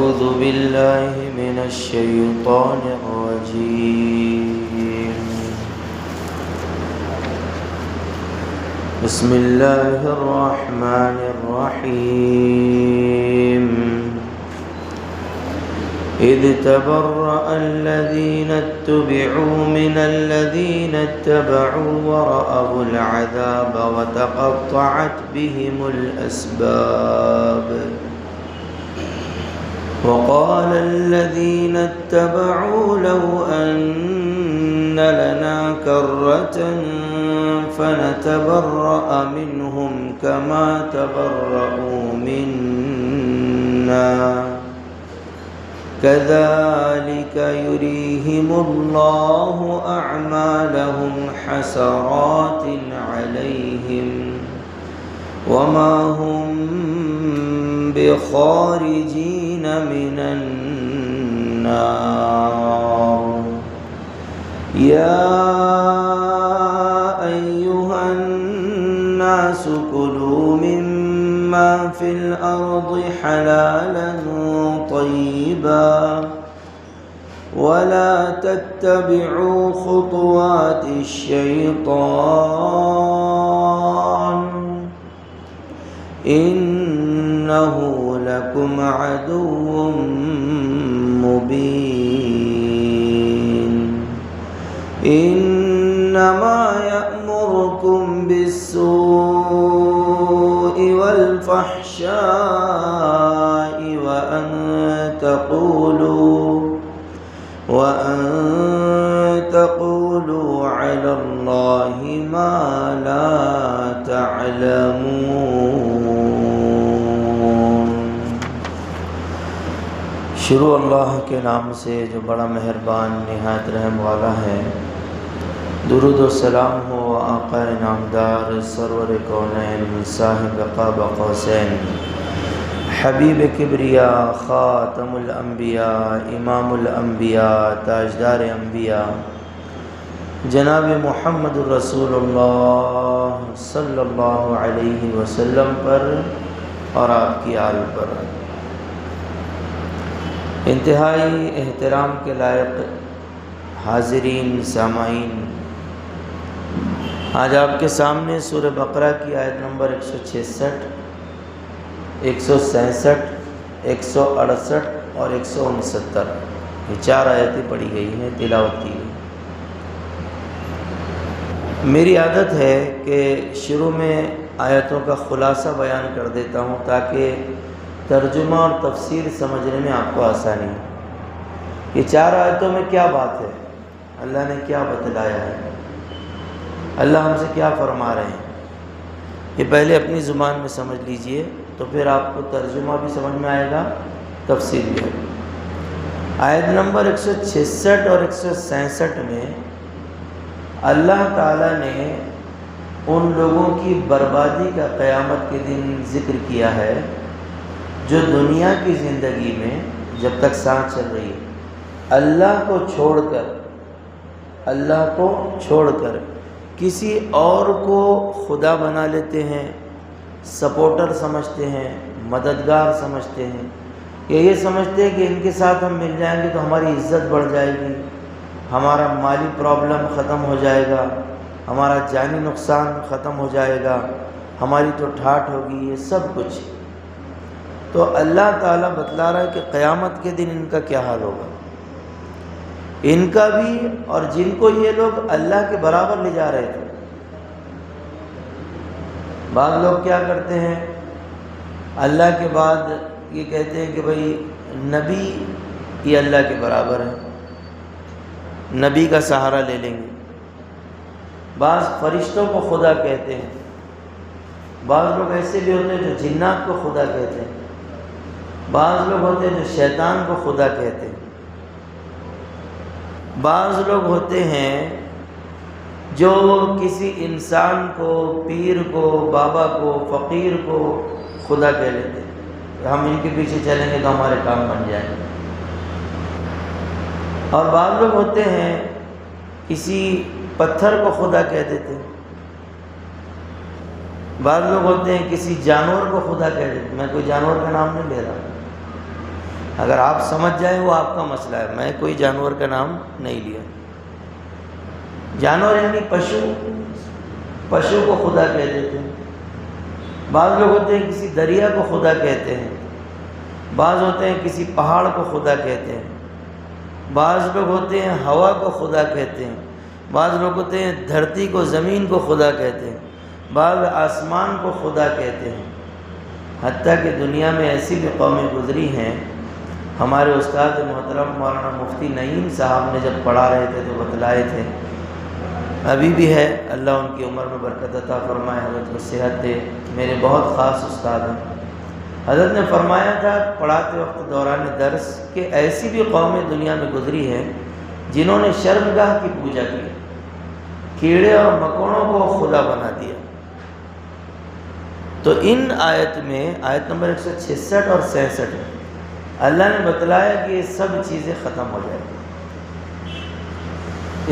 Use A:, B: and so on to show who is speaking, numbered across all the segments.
A: أعوذ بالله من الشيطان الرجيم. بسم الله الرحمن الرحيم. إذ تبرأ الذين اتبعوا من الذين اتبعوا ورأوا العذاب وتقطعت بهم الأسباب. وقال الذين اتبعوا لو أن لنا كرة فنتبرأ منهم كما تبرأوا منا كذلك يريهم الله أعمالهم حسرات عليهم وما هم بخارجين من النار. يا أيها الناس كلوا مما في الأرض حلالا طيبا ولا تتبعوا خطوات الشيطان إنه لكم عدو مبين. إنما يأمركم بالسوء والفحشاء وأن تقولوا على الله ما لا تعلمون. شروع اللہ کے نام سے جو بڑا مہربان نہایت رحم والا ہے. درود و سلام ہو آقا نامدار سرور کونین صاحب قاب قوسین حبیب کبریا خاتم الانبیاء امام الانبیاء تاجدار انبیاء جناب محمد الرسول اللہ صلی اللہ علیہ وسلم پر اور آپ کی آل پر. انتہائی احترام کے لائق حاضرین سامعین، آج آپ کے سامنے سورہ بقرہ کی آیت نمبر 166 167 168 اور 169 یہ 4 آیتیں پڑھی گئی ہیں، تلاوت کی گئی. میری عادت ہے کہ شروع میں آیتوں کا خلاصہ بیان کر دیتا ہوں تاکہ ترجمہ اور تفسیر سمجھنے میں آپ کو آسانی ہو. یہ 4 آیتوں میں کیا بات ہے، اللہ نے کیا بتلایا ہے، اللہ ہم سے کیا فرما رہے ہیں، یہ پہلے اپنی زبان میں سمجھ لیجئے تو پھر آپ کو ترجمہ بھی سمجھ میں آئے گا، تفسیر بھی ہے. آیت نمبر 166 اور 167 میں اللہ تعالیٰ نے ان لوگوں کی بربادی کا قیامت کے دن ذکر کیا ہے جو دنیا کی زندگی میں جب تک سانس چل رہی ہے اللہ کو چھوڑ کر کسی اور کو خدا بنا لیتے ہیں، سپورٹر سمجھتے ہیں، مددگار سمجھتے ہیں، کہ یہ سمجھتے ہیں کہ ان کے ساتھ ہم مل جائیں گے تو ہماری عزت بڑھ جائے گی، ہمارا مالی پرابلم ختم ہو جائے گا، ہمارا جانی نقصان ختم ہو جائے گا، ہماری تو ٹھاٹھ ہوگی، یہ سب کچھ. تو اللہ تعالیٰ بتلا رہا ہے کہ قیامت کے دن ان کا کیا حال ہوگا، ان کا بھی اور جن کو یہ لوگ اللہ کے برابر لے جا رہے تھے. بعض لوگ کیا کرتے ہیں، اللہ کے بعد یہ کہتے ہیں کہ بھئی نبی یہ اللہ کے برابر ہے، نبی کا سہارا لے لیں گے. بعض فرشتوں کو خدا کہتے ہیں، بعض لوگ ایسے بھی ہوتے ہیں جو جنات کو خدا کہتے ہیں، بعض لوگ ہوتے ہیں جو شیطان کو خدا کہتے ہیں، بعض لوگ ہوتے ہیں جو کسی انسان کو، پیر کو، بابا کو، فقیر کو خدا کہہ لیتے ہیں کہ ہم ان کے پیچھے چلیں گے تو ہمارے کام بن جائیں گے. اور بعض لوگ ہوتے ہیں کسی پتھر کو خدا کہہ دیتے ہیں، بعض لوگ ہوتے ہیں کسی جانور کو خدا کہہ دیتے ہیں. میں کوئی جانور کا نام نہیں لے رہا، اگر آپ سمجھ جائیں وہ آپ کا مسئلہ ہے، میں کوئی جانور کا نام نہیں لیا۔ جانور یعنی پشو کو خدا کہتے تھے، بعض لوگ ہوتے ہیں کسی دریا کو خدا کہتے ہیں، بعض ہوتے ہیں کسی پہاڑ کو خدا کہتے ہیں، بعض لوگ ہوتے ہیں ہوا کو خدا کہتے ہیں، بعض لوگ ہوتے ہیں دھرتی کو، زمین کو خدا کہتے ہیں، بعض آسمان کو خدا کہتے ہیں۔ حتیٰ کہ دنیا میں ایسی بھی قومیں گزری ہیں، ہمارے استاد محترم مولانا مفتی نعیم صاحب نے جب پڑھا رہے تھے تو بتلائے تھے، ابھی بھی ہے، اللہ ان کی عمر میں برکت عطا فرمائے، حضرت کو صحت دے، میرے بہت خاص استاد ہیں۔ حضرت نے فرمایا تھا پڑھاتے وقت دوران درس کہ ایسی بھی قومیں دنیا میں گزری ہیں جنہوں نے شرمگاہ کی پوجا کی، کیڑے اور مکوڑوں کو خدا بنا دیا۔ تو ان آیت میں آیت نمبر 166 اور 66 میں اللہ نے بتلایا کہ یہ سب چیزیں ختم ہو جائیں گی۔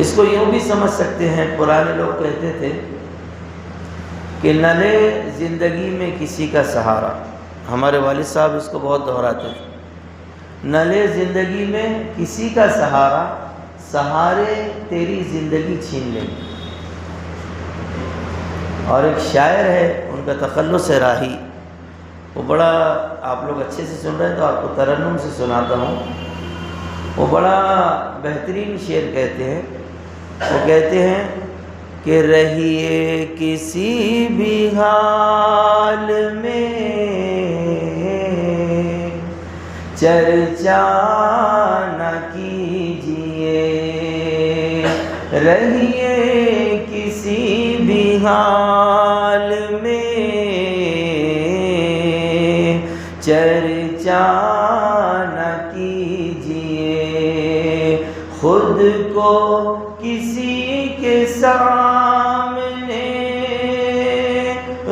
A: اس کو یوں بھی سمجھ سکتے ہیں، پرانے لوگ کہتے تھے کہ نہ لے زندگی میں کسی کا سہارا، ہمارے والد صاحب اس کو بہت دہراتے تھے، نہ لے زندگی میں کسی کا سہارا، سہارے تیری زندگی چھین لیں گے۔ اور ایک شاعر ہے، ان کا تخلص ہے راہی، وہ بڑا، آپ لوگ اچھے سے سن رہے ہیں تو آپ کو ترنم سے سناتا ہوں، وہ بڑا بہترین شعر کہتے ہیں۔ وہ کہتے ہیں کہ رہیے کسی بھی حال میں چرچا نہ کیجیے، رہیے کسی بھی حال میں چرچا نہ کیجیے، خود کو کسی کے سامنے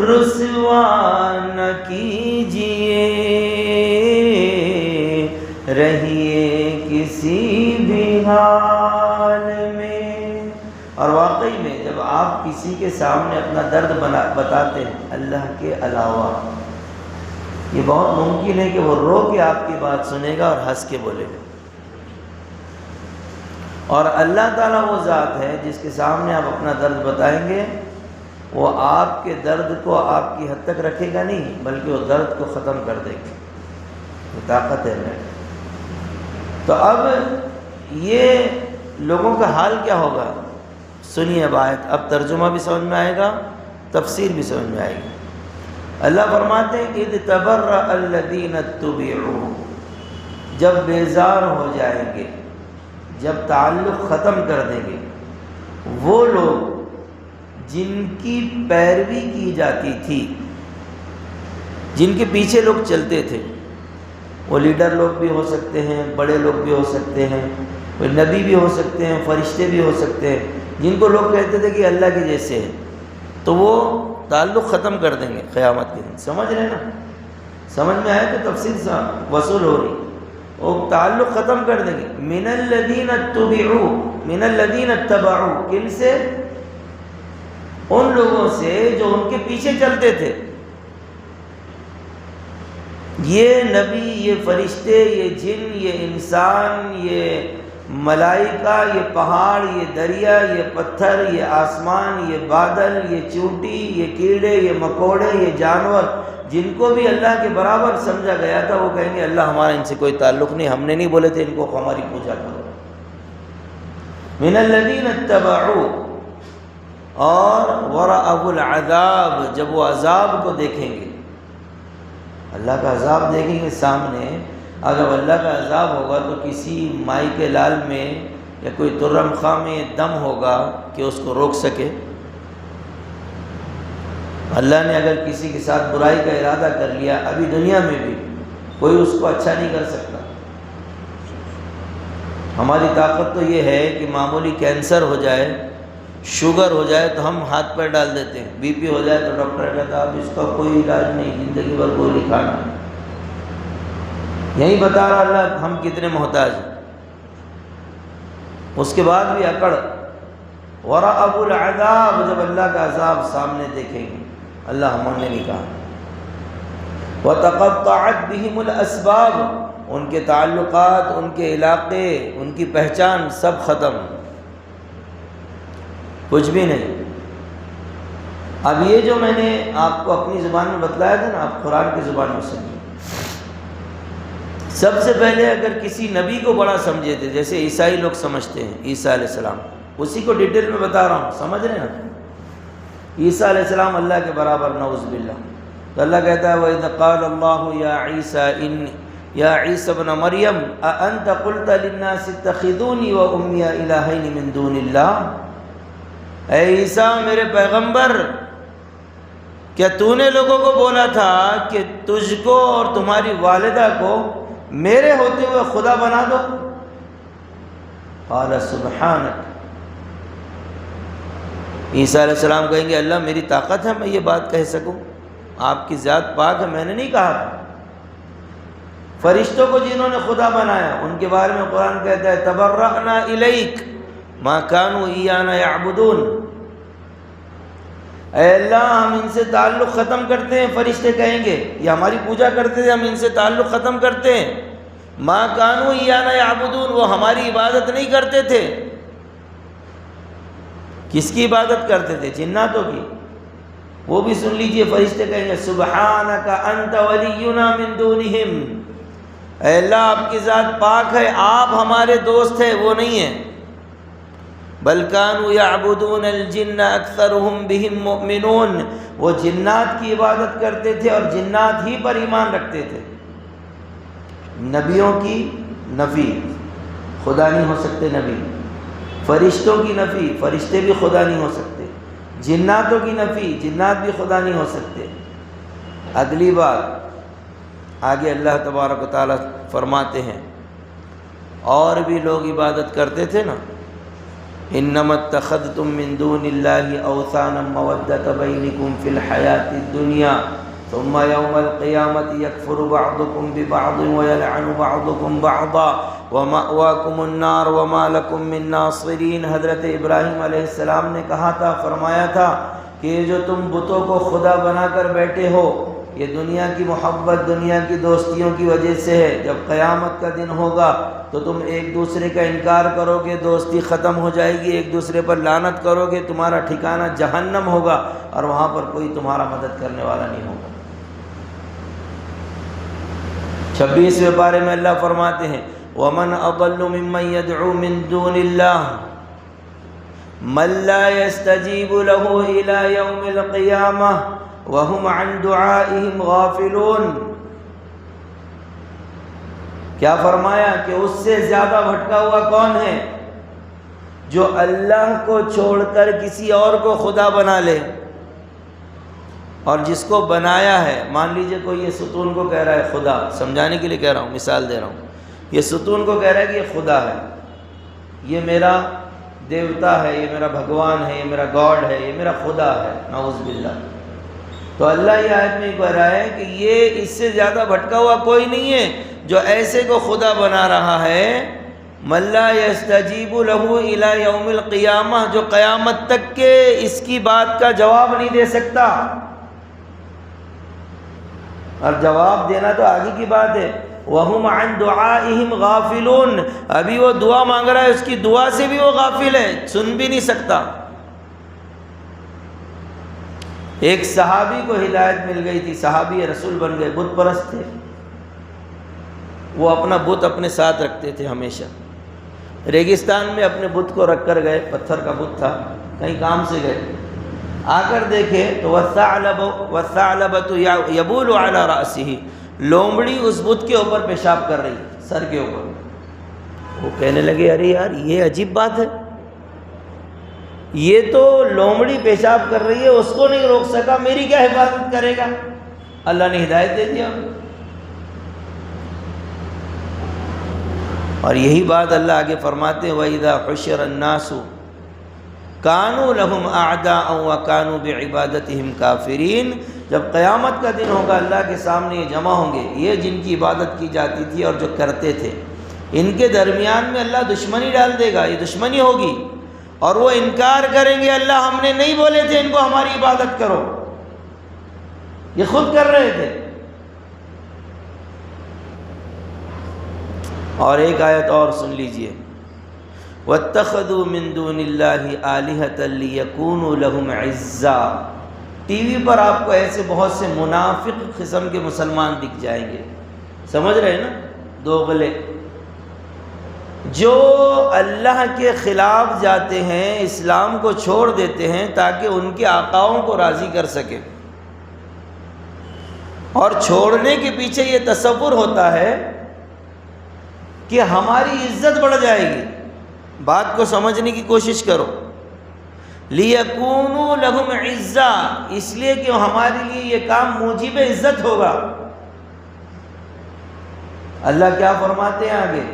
A: رسوا نہ کیجیے، رہیے کسی بھی حال میں۔ اور واقعی میں جب آپ کسی کے سامنے اپنا درد بتاتے ہیں اللہ کے علاوہ، یہ بہت ممکن ہے کہ وہ رو کے آپ کی بات سنے گا اور ہنس کے بولے گا۔ اور اللہ تعالیٰ وہ ذات ہے جس کے سامنے آپ اپنا درد بتائیں گے، وہ آپ کے درد کو آپ کی حد تک رکھے گا نہیں، بلکہ وہ درد کو ختم کر دے گا۔ یہ طاقت ہے میرے۔ تو اب یہ لوگوں کا حال کیا ہوگا؟ سنیے اب آیت، اب ترجمہ بھی سمجھ میں آئے گا، تفسیر بھی سمجھ میں آئے گی۔ اللہ فرماتے ہیں اذ تبرأ الذین اتبعوا، جب بیزار ہو جائیں گے، جب تعلق ختم کر دیں گے وہ لوگ جن کی پیروی کی جاتی تھی، جن کے پیچھے لوگ چلتے تھے، وہ لیڈر لوگ بھی ہو سکتے ہیں، بڑے لوگ بھی ہو سکتے ہیں، کوئی نبی بھی ہو سکتے ہیں، فرشتے بھی ہو سکتے ہیں، جن کو لوگ کہتے تھے کہ اللہ کے جیسے ہیں، تو وہ تعلق ختم کر دیں گے قیامت کے دن۔ سمجھ رہے ہیں نا؟ سمجھ میں آئے تو تفصیل سے وصول ہو رہی، وہ تعلق ختم کر دیں گے۔ من الذین اتبعوا، من الذین اتبعوا، کن سے؟ ان لوگوں سے جو ان کے پیچھے چلتے تھے۔ یہ نبی، یہ فرشتے، یہ جن، یہ انسان، یہ ملائکہ، یہ پہاڑ، یہ دریا، یہ پتھر، یہ آسمان، یہ بادل، یہ چونٹی، یہ کیڑے، یہ مکوڑے، یہ جانور، جن کو بھی اللہ کے برابر سمجھا گیا تھا، وہ کہیں گے اللہ ہمارا ان سے کوئی تعلق نہیں، ہم نے نہیں بولے تھے ان کو ہماری پوجا کرو۔ من الذین اتبعوا، اور ورأوا العذاب، جب وہ عذاب کو دیکھیں گے، اللہ کا عذاب دیکھیں گے سامنے۔ اگر اللہ کا عذاب ہوگا تو کسی مائی کے لال میں یا کوئی ترم خواہ میں دم ہوگا کہ اس کو روک سکے؟ اللہ نے اگر کسی کے ساتھ برائی کا ارادہ کر لیا، ابھی دنیا میں بھی کوئی اس کو اچھا نہیں کر سکتا۔ ہماری طاقت تو یہ ہے کہ معمولی کینسر ہو جائے، شوگر ہو جائے تو ہم ہاتھ پیر ڈال دیتے ہیں، بی پی ہو جائے تو ڈاکٹر کہتا ہے اب اس کا کوئی علاج نہیں، زندگی بھر گولی کھانا۔ یہی بتا رہا اللہ ہم کتنے محتاج ہیں۔ اس کے بعد بھی اکڑ، ورأوا العذاب، جب اللہ کا عذاب سامنے دیکھیں گے، اللہ ہم نے نہیں کہا۔ وتقطعت بهم الاسباب، ان کے تعلقات، ان کے علاقے، ان کی پہچان سب ختم، کچھ بھی نہیں۔ اب یہ جو میں نے آپ کو اپنی زبان میں بتلایا تھا نا، آپ قرآن کی زبان میں سنیے۔ سب سے پہلے اگر کسی نبی کو بڑا سمجھے تھے، جیسے عیسائی لوگ سمجھتے ہیں عیسیٰ علیہ السلام، اسی کو ڈیٹیل میں بتا رہا ہوں، سمجھ رہے ہیں؟ عیسیٰ علیہ السلام اللہ کے برابر، نعوذ باللہ۔ تو اللہ کہتا ہے وَإِذْ قَالَ اللَّهُ يَا عِيسَى ابْنَ مَرْيَمَ أَأَنْتَ قُلْتَ لِلنَّاسِ اتَّخِذُونِي وَأُمِّيَ إِلَٰهَيْنِ مِن دُونِ اللَّهِ، اے عیسیٰ میرے پیغمبر، کیا تو نے لوگوں کو بولا تھا کہ تجھ کو اور تمہاری والدہ کو میرے ہوتے ہوئے خدا بنا دو؟ قال سبحانک، عیسیٰ علیہ السلام کہیں گے اللہ میری طاقت ہے میں یہ بات کہہ سکوں، آپ کی ذات پاک ہے، میں نے نہیں کہا تھا۔ فرشتوں کو جنہوں نے خدا بنایا ان کے بارے میں قرآن کہتا ہے تبرأنا الیک ما کانوا ایانا یعبدون، اے اللہ ہم ان سے تعلق ختم کرتے ہیں، فرشتے کہیں گے یہ ہماری پوجا کرتے تھے، ہم ان سے تعلق ختم کرتے ہیں۔ ما کانوا ایانا یعبدون، وہ ہماری عبادت نہیں کرتے تھے۔ کس کی عبادت کرتے تھے؟ جناتوں کی۔ وہ بھی سن لیجئے، فرشتے کہیں گے سبحانک انت ولینا من دونہم، اے اللہ آپ کی ذات پاک ہے، آپ ہمارے دوست ہیں، وہ نہیں ہیں۔ بل کانوا یعبدون الجن اکثرهم بهم مؤمنون، وہ جنات کی عبادت کرتے تھے اور جنات ہی پر ایمان رکھتے تھے۔ نبیوں کی نفی، خدا نہیں ہو سکتے نبی۔ فرشتوں کی نفی، فرشتے بھی خدا نہیں ہو سکتے۔ جناتوں کی نفی، جنات بھی خدا نہیں ہو سکتے۔ اگلی بات آگے اللہ تبارک و تعالیٰ فرماتے ہیں اور بھی لوگ عبادت کرتے تھے نا، انما اتخذتم من دون اللہ اوثانا مودۃ بینکم فی الحیاۃ الدنیا ثم یوم القیامۃ یکفر بعضکم ببعض ویلعن بعضکم بعضا ومأواکم النار وما لکم من ناصرین۔ حضرت ابراہیم علیہ السلام نے کہا تھا، فرمایا تھا کہ یہ جو تم بتوں کو خدا بنا کر بیٹھے ہو، یہ دنیا کی محبت، دنیا کی دوستیوں کی وجہ سے ہے۔ جب قیامت کا دن ہوگا تو تم ایک دوسرے کا انکار کرو گے، دوستی ختم ہو جائے گی، ایک دوسرے پر لعنت کرو گے، تمہارا ٹھکانہ جہنم ہوگا اور وہاں پر کوئی تمہارا مدد کرنے والا نہیں ہوگا۔ 26ویں پارے میں اللہ فرماتے ہیں وَمَنْ أَضَلُّ مِمَّنْ يَدْعُو مِن دُونِ اللَّهِ مَنْ لَا يَسْتَجِيبُ لَهُ إِلَى يَوْمِ الْقِيَامَةِ وَهُمْ عَنْ دُعَائِهِمْ غَافِلُونَ۔ کیا فرمایا کہ اس سے زیادہ بھٹکا ہوا کون ہے؟ جو اللہ کو چھوڑ کر کسی اور کو خدا بنا لے، اور جس کو بنایا ہے، مان لیجئے کوئی یہ ستون کو کہہ رہا ہے خدا، سمجھانے کے لیے کہہ رہا ہوں، مثال دے رہا ہوں، یہ ستون کو کہہ رہا ہے کہ یہ خدا ہے، یہ میرا دیوتا ہے، یہ میرا بھگوان ہے، یہ میرا گاڈ ہے، یہ میرا خدا ہے، نعوذ باللہ۔ تو اللہ یہ آیت میں کہہ رہا ہے کہ یہ اس سے زیادہ بھٹکا ہوا کوئی نہیں ہے جو ایسے کو خدا بنا رہا ہے۔ مَن لَا يَسْتَجِيبُ لَهُ إِلَى يَوْمِ الْقِيَامَةِ، جو قیامت تک کے اس کی بات کا جواب نہیں دے سکتا، اور جواب دینا تو آگے کی بات ہے۔ وَهُمْ عَنْ دُعَائِهِمْ غَافِلُونَ، ابھی وہ دعا مانگ رہا ہے، اس کی دعا سے بھی وہ غافل ہے، سن بھی نہیں سکتا۔ ایک صحابی کو ہدایت مل گئی تھی، صحابی رسول بن گئے، بت پرست تھے، وہ اپنا بت اپنے ساتھ رکھتے تھے ہمیشہ۔ ریگستان میں اپنے بت کو رکھ کر گئے، پتھر کا بت تھا، کہیں کام سے گئے، آ کر دیکھے تو وَالثَّعْلَبَةُ يَبُولُ عَلَى رَأْسِهِ، لومڑی اس بت کے اوپر پیشاب کر رہی، سر کے اوپر۔ وہ کہنے لگے ارے یار یہ عجیب بات ہے، یہ تو لومڑی پیشاب کر رہی ہے، اس کو نہیں روک سکا، میری کیا حفاظت کرے گا؟ اللہ نے ہدایت دے دیا۔ اور یہی بات اللہ آگے فرماتے ہیں وَإِذَا حُشِرَ النَّاسُ كَانُوا لَهُمْ أَعْدَاءً وَكَانُوا بِعِبَادَتِهِمْ كَافِرِينَ۔ جب قیامت کا دن ہوگا اللہ کے سامنے یہ جمع ہوں گے، یہ جن کی عبادت کی جاتی تھی اور جو کرتے تھے، ان کے درمیان میں اللہ دشمنی ڈال دے گا، یہ دشمنی ہوگی، اور وہ انکار کریں گے اللہ ہم نے نہیں بولے تھے ان کو ہماری عبادت کرو، یہ خود کر رہے تھے۔ اور ایک آیت اور سن لیجئے، وَاتَّخَذُوا مِن دُونِ اللَّهِ آلِهَةً لِيَكُونُوا لَهُمْ عِزًّا۔ ٹی وی پر آپ کو ایسے بہت سے منافق قسم کے مسلمان دکھ جائیں گے، سمجھ رہے ہیں نا، دوغلے، جو اللہ کے خلاف جاتے ہیں، اسلام کو چھوڑ دیتے ہیں تاکہ ان کے آقاؤں کو راضی کر سکے، اور چھوڑنے کے پیچھے یہ تصور ہوتا ہے کہ ہماری عزت بڑھ جائے گی۔ بات کو سمجھنے کی کوشش کرو، لِيَكُونُوا لَهُمْ عِزًّا، اس لیے کہ ہمارے لیے یہ کام موجب عزت ہوگا۔ اللہ کیا فرماتے ہیں آگے،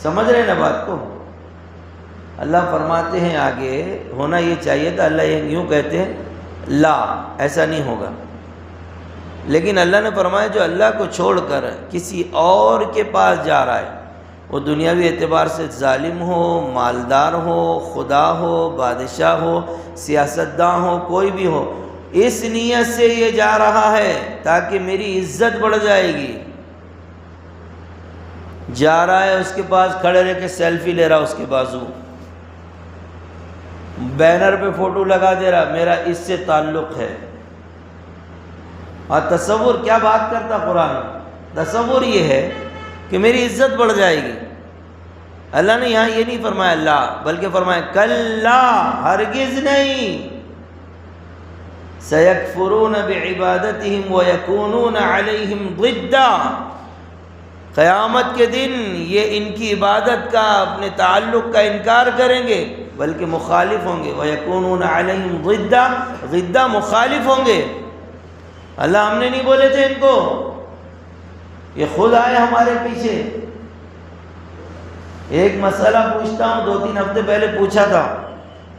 A: سمجھ رہے ہیں نا بات کو؟ اللہ فرماتے ہیں آگے، ہونا یہ چاہیے تھا، اللہ یوں کہتے ہیں لا، ایسا نہیں ہوگا، لیکن اللہ نے فرمایا جو اللہ کو چھوڑ کر کسی اور کے پاس جا رہا ہے، وہ دنیاوی اعتبار سے ظالم ہو، مالدار ہو، خدا ہو، بادشاہ ہو، سیاستداں ہو، کوئی بھی ہو، اس نیت سے یہ جا رہا ہے تاکہ میری عزت بڑھ جائے گی، جا رہا ہے اس کے پاس کھڑے رہ کے سیلفی لے رہا اس کے بازو، بینر پہ فوٹو لگا دے رہا میرا اس سے تعلق ہے۔ اور تصور کیا بات کرتا قرآن، تصور یہ ہے کہ میری عزت بڑھ جائے گی۔ اللہ نے یہاں یہ نہیں فرمایا اللہ، بلکہ فرمایا کلا، ہرگز نہیں، سیکفرون بعبادتہم ویکونون علیہم ضدا، قیامت کے دن یہ ان کی عبادت کا، اپنے تعلق کا انکار کریں گے، بلکہ مخالف ہوں گے۔ ویکونون علیہم ضدا، ضدا مخالف ہوں گے۔ اللہ ہم نے نہیں بولے تھے ان کو، یہ خود آئے ہمارے پیچھے۔ ایک مسئلہ پوچھتا ہوں، 2-3 ہفتے پہلے پوچھا تھا،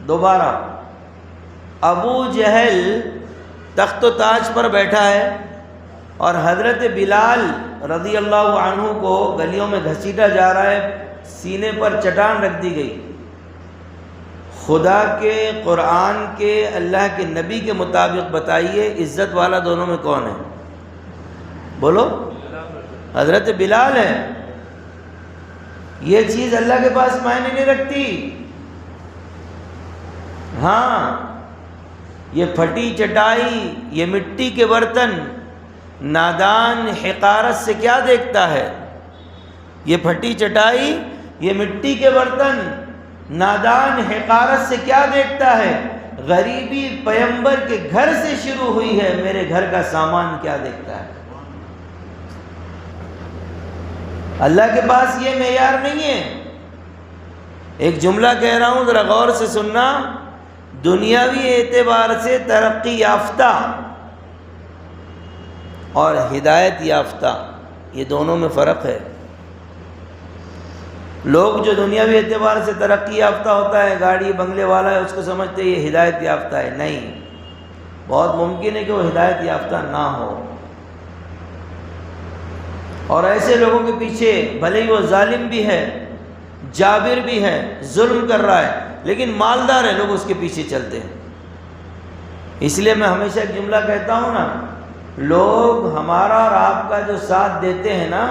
A: دوبارہ۔ ابو جہل تخت و تاج پر بیٹھا ہے اور حضرت بلال رضی اللہ عنہ کو گلیوں میں گھسیٹا جا رہا ہے، سینے پر چٹان رکھ دی گئی۔ خدا کے، قرآن کے، اللہ کے نبی کے مطابق بتائیے عزت والا دونوں میں کون ہے؟ بولو، حضرت بلال ہے۔ یہ چیز اللہ کے پاس معنی نہیں رکھتی۔ ہاں، یہ پھٹی چٹائی، یہ مٹی کے برتن، نادان حقارت سے کیا دیکھتا ہے؟ یہ پھٹی چٹائی، یہ مٹی کے برتن، نادان حقارت سے کیا دیکھتا ہے؟ غریبی پیغمبر کے گھر سے شروع ہوئی ہے، میرے گھر کا سامان کیا دیکھتا ہے؟ اللہ کے پاس یہ معیار نہیں ہے۔ ایک جملہ کہہ رہا ہوں، ذرا غور سے سننا، دنیاوی اعتبار سے ترقی یافتہ اور ہدایت یافتہ، یہ دونوں میں فرق ہے۔ لوگ جو دنیاوی اعتبار سے ترقی یافتہ ہوتا ہے، گاڑی بنگلے والا ہے، اس کو سمجھتے ہیں یہ ہدایت یافتہ ہے۔ نہیں، بہت ممکن ہے کہ وہ ہدایت یافتہ نہ ہو، اور ایسے لوگوں کے پیچھے بھلے ہی وہ ظالم بھی ہے، جابر بھی ہے، ظلم کر رہا ہے، لیکن مالدار ہے، لوگ اس کے پیچھے چلتے ہیں۔ اس لیے میں ہمیشہ ایک جملہ کہتا ہوں نا، لوگ ہمارا اور آپ کا جو ساتھ دیتے ہیں نا،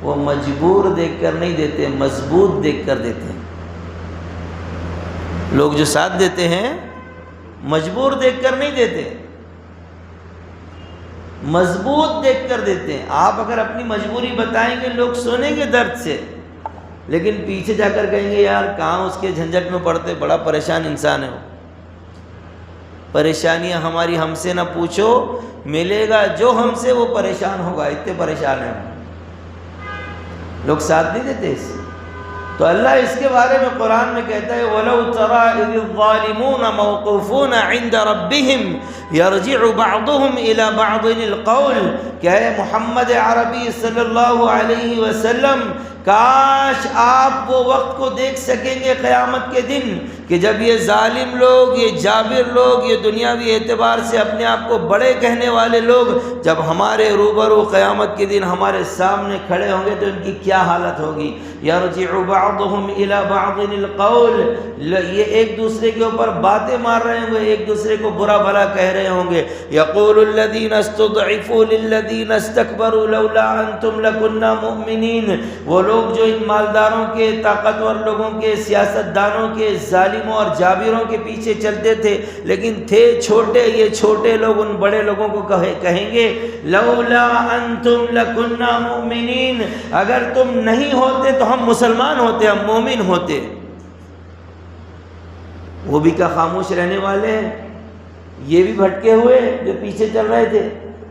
A: وہ مجبور دیکھ کر نہیں دیتے، مضبوط دیکھ کر دیتے ہیں۔ لوگ جو ساتھ دیتے ہیں مجبور دیکھ کر نہیں دیتے، مضبوط دیکھ کر دیتے ہیں۔ آپ اگر اپنی مجبوری بتائیں گے، لوگ سنیں گے درد سے، لیکن پیچھے جا کر کہیں گے یار کہاں اس کے جھنجٹ میں پڑتے، بڑا پریشان انسان ہے وہ۔ پریشانیاں ہماری ہم سے نہ پوچھو، ملے گا جو ہم سے وہ پریشان ہوگا، اتنے پریشان ہیں لوگ، ساتھ نہیں دیتے اس۔ تو اللہ اس کے بارے میں قرآن میں کہتا ہے وَلَوْ تَرَىٰ إِذِ الظَّالِمُونَ مَوْقُوفُونَ عِنْدَ رَبِّهِمْ يَرْجِعُ بَعْضُهُمْ إِلَىٰ بَعْضٍ الْقَوْلِ، کہ اے محمد عربی صلی اللہ علیہ وسلم، کاش آپ وہ وقت کو دیکھ سکیں گے قیامت کے دن کہ جب یہ ظالم لوگ، یہ جابر لوگ، یہ دنیاوی اعتبار سے اپنے آپ کو بڑے کہنے والے لوگ جب ہمارے روبرو قیامت کے دن ہمارے سامنے کھڑے ہوں گے تو ان کی کیا حالت ہوگی۔ یرجع بعضهم الى بعض القول، یہ ایک دوسرے کے اوپر باتیں مار رہے ہوں گے، ایک دوسرے کو برا بھلا کہہ رہے ہوں گے۔ یقول الذین استضعفوا للذین استکبروا لولا انتم لکنا مؤمنین، وہ لوگ جو ان مالداروں کے، طاقتور لوگوں کے، سیاست دانوں کے، ظالموں اور جابروں کے پیچھے چلتے تھے لیکن تھے چھوٹے، یہ چھوٹے لوگ ان بڑے لوگوں کو کہیں گے لولا انتم لکنا مؤمنین، اگر تم نہیں ہوتے تو ہم مسلمان ہوتے، ہم مومن ہوتے۔ وہ بھی کیا خاموش رہنے والے ہیں؟ یہ بھی بھٹکے ہوئے جو پیچھے چل رہے تھے،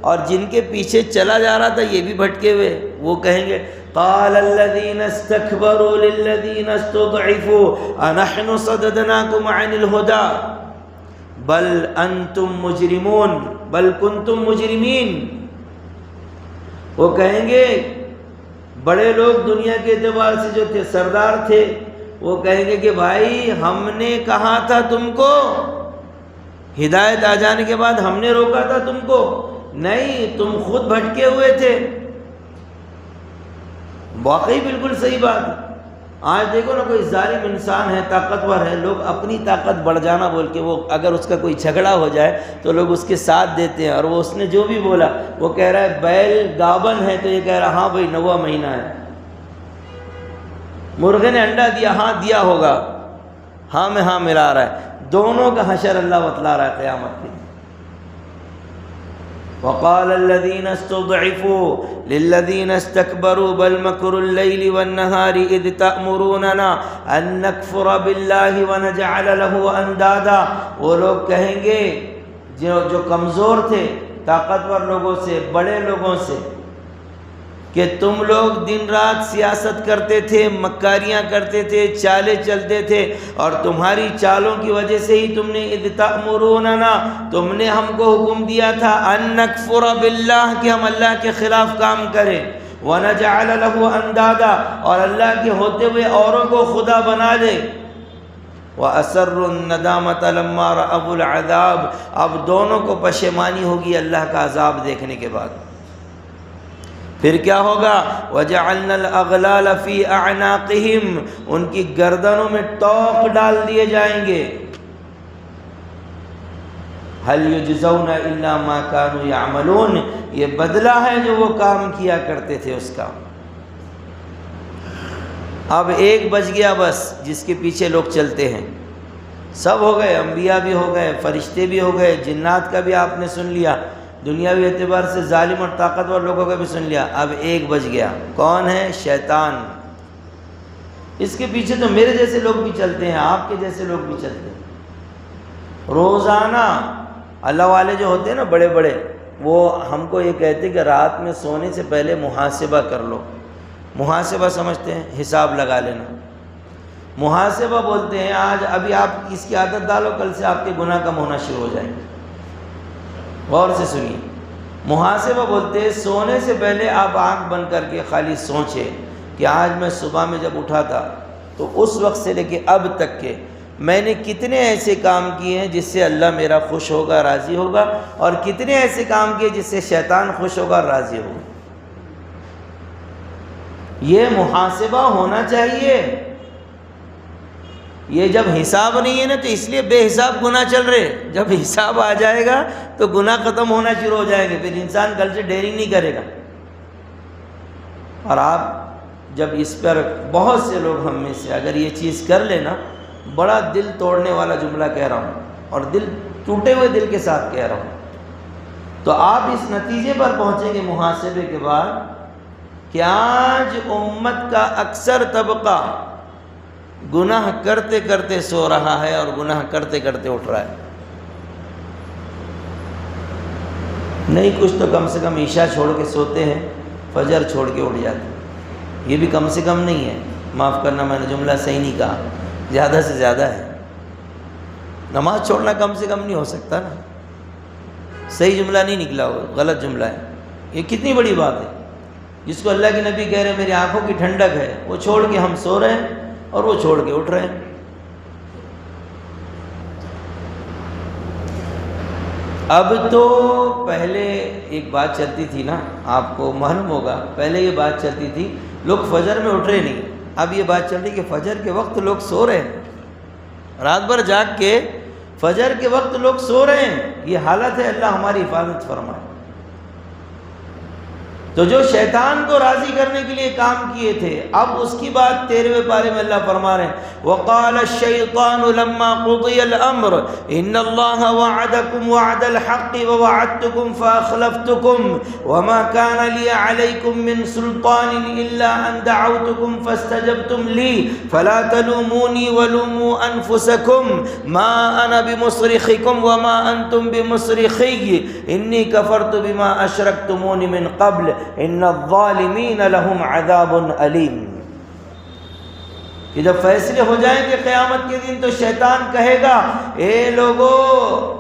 A: اور جن کے پیچھے چلا جا رہا تھا یہ بھی بھٹکے ہوئے۔ وہ کہیں گے قال الذين استكبروا للذين استضعفوا انحن صددناكم عن الهدى بل انتم مجرمون بل كنتم مجرمين۔ وہ کہیں گے بڑے لوگ دنیا کے اعتبار سے جو تھے، سردار تھے، وہ کہیں گے کہ بھائی ہم نے کہا تھا تم کو، ہدایت آ جانے کے بعد ہم نے روکا تھا تم کو؟ نہیں، تم خود بھٹکے ہوئے تھے۔ واقعی بالکل صحیح بات ہے۔ آج دیکھو نا، کوئی ظالم انسان ہے، طاقتور ہے، لوگ اپنی طاقت بڑھ جانا بول کے، وہ اگر اس کا کوئی جھگڑا ہو جائے تو لوگ اس کے ساتھ دیتے ہیں، اور وہ اس نے جو بھی بولا، وہ کہہ رہا ہے بیل گابن ہے تو یہ کہہ رہا ہاں بھائی 9واں مہینہ ہے، مرغے نے انڈا دیا، ہاں دیا ہوگا، ہاں میں ہاں ملا رہا ہے۔ دونوں کا حشر اللہ بتلا رہا ہے قیامت کے دن۔ وقال الذين استضعفوا للذين استكبروا بل مكر الليل والنهار اذ تأمروننا ان نكفر بالله ونجعل له اندادا، وہ لوگ کہیں گے جو کمزور تھے طاقتور لوگوں سے، بڑے لوگوں سے، کہ تم لوگ دن رات سیاست کرتے تھے، مکاریاں کرتے تھے، چالیں چلتے تھے، اور تمہاری چالوں کی وجہ سے ہی تم نے اذ تأمروننا، تم نے ہم کو حکم دیا تھا ان نکفر باللہ، کہ ہم اللہ کے خلاف کام کریں، ونجعل له اندادا، اور اللہ کے ہوتے ہوئے اوروں کو خدا بنا دے، وَأَسَرُّ النَّدَامَةَ لَمَّا رَأَوُا الْعَذَابَ، اب دونوں کو پشیمانی ہوگی اللہ کا عذاب دیکھنے کے بعد۔ پھر کیا ہوگا؟ وَجَعَلْنَا الْأَغْلَالَ فِي أَعْنَاقِهِمْ، ان کی گردنوں میں طوق ڈال دیے جائیں گے۔ هَلْ يُجْزَوْنَ إِلَّا مَا كَانُوا يَعْمَلُونَ، یہ بدلہ ہے جو وہ کام کیا کرتے تھے اس کا۔ اب ایک بچ گیا بس، جس کے پیچھے لوگ چلتے ہیں، سب ہو گئے، انبیاء بھی ہو گئے، فرشتے بھی ہو گئے، جنات کا بھی آپ نے سن لیا، دنیاوی اعتبار سے ظالم اور طاقتور لوگوں کا بھی سن لیا۔ اب ایک بچ گیا، کون ہے؟ شیطان۔ اس کے پیچھے تو میرے جیسے لوگ بھی چلتے ہیں، آپ کے جیسے لوگ بھی چلتے ہیں۔ روزانہ اللہ والے جو ہوتے ہیں نا بڑے بڑے، وہ ہم کو یہ کہتے ہیں کہ رات میں سونے سے پہلے محاسبہ کر لو۔ محاسبہ سمجھتے ہیں حساب لگا لینا، محاسبہ بولتے ہیں آج ابھی آپ اس کی عادت ڈالو، کل سے آپ کے گناہ کم ہونا شروع ہو جائیں گے۔ غور سے سنیے، محاسبہ بولتے ہیں سونے سے پہلے آپ آنکھ بند کر کے خالی سوچیں کہ آج میں صبح میں جب اٹھا تھا تو اس وقت سے لے کے اب تک کے میں نے کتنے ایسے کام کیے ہیں جس سے اللہ میرا خوش ہوگا، راضی ہوگا، اور کتنے ایسے کام کیے جس سے شیطان خوش ہوگا، راضی ہوگا۔ یہ محاسبہ ہونا چاہیے۔ یہ جب حساب نہیں ہے نا تو اس لیے بے حساب گناہ چل رہے، جب حساب آ جائے گا تو گناہ ختم ہونا شروع ہو جائیں گے، پھر انسان کل سے ڈیرنگ نہیں کرے گا۔ اور آپ جب اس پر بہت سے لوگ ہم میں سے اگر یہ چیز کر لینا، بڑا دل توڑنے والا جملہ کہہ رہا ہوں، اور دل ٹوٹے ہوئے دل کے ساتھ کہہ رہا ہوں، تو آپ اس نتیجے پر پہنچیں گے محاسبے کے بعد کہ آج امت کا اکثر طبقہ گناہ کرتے کرتے سو رہا ہے اور گناہ کرتے کرتے اٹھ رہا ہے۔ نہیں کچھ تو کم سے کم عشاء چھوڑ کے سوتے ہیں، فجر چھوڑ کے اٹھ جاتے ہیں، یہ بھی کم سے کم نہیں ہے، معاف کرنا میں نے جملہ صحیح نہیں کہا، زیادہ سے زیادہ ہے۔ نماز چھوڑنا کم سے کم نہیں ہو سکتا نا، صحیح جملہ نہیں نکلا ہوگا، غلط جملہ ہے۔ یہ کتنی بڑی بات ہے، جس کو اللہ کے نبی کہہ رہے ہیں میری آنکھوں کی ٹھنڈک ہے، وہ چھوڑ کے ہم سو رہے ہیں اور وہ چھوڑ کے اٹھ رہے ہیں۔ اب تو پہلے ایک بات چلتی تھی نا، آپ کو معلوم ہوگا، پہلے یہ بات چلتی تھی لوگ فجر میں اٹھ رہے نہیں، اب یہ بات چل رہی کہ فجر کے وقت لوگ سو رہے ہیں، رات بھر جاگ کے فجر کے وقت لوگ سو رہے ہیں۔ یہ حالت ہے، اللہ ہماری حفاظت فرمائے۔ تو جو شیطان کو راضی کرنے کے لیے کام کیے تھے، اب اس کی بات 13ویں پارے میں اللہ فرما رہے ہیں، وَقَالَ الشَّيْطَانُ لَمَّا قُضِيَ الْأَمْرُ إِنَّ اللَّهَ وَعَدَكُمْ وَعْدَ الْحَقِّ وَوَعَدتُّكُمْ فَأَخْلَفْتُكُمْ وَمَا كَانَ لِيَ عَلَيْكُمْ مِنْ سُلْطَانٍ إِلَّا أَنْ دَعَوْتُكُمْ فَاسْتَجَبْتُمْ لِي فَلَا تَلُومُونِي وَلُومُوا أَنفُسَكُمْ مَا أَنَا بِمُصْرِخِكُمْ وَمَا أَنْتُمْ بِمُصْرِخِيَّ إِنِّي كَفَرْتُ بِمَا أَشْرَكْتُمُونِ مِنْ قَبْلُ ان الظالمین لهم عذاب علیم۔ کہ جب فیصلے ہو جائیں گے قیامت کے دن تو شیطان کہے گا، اے لوگو،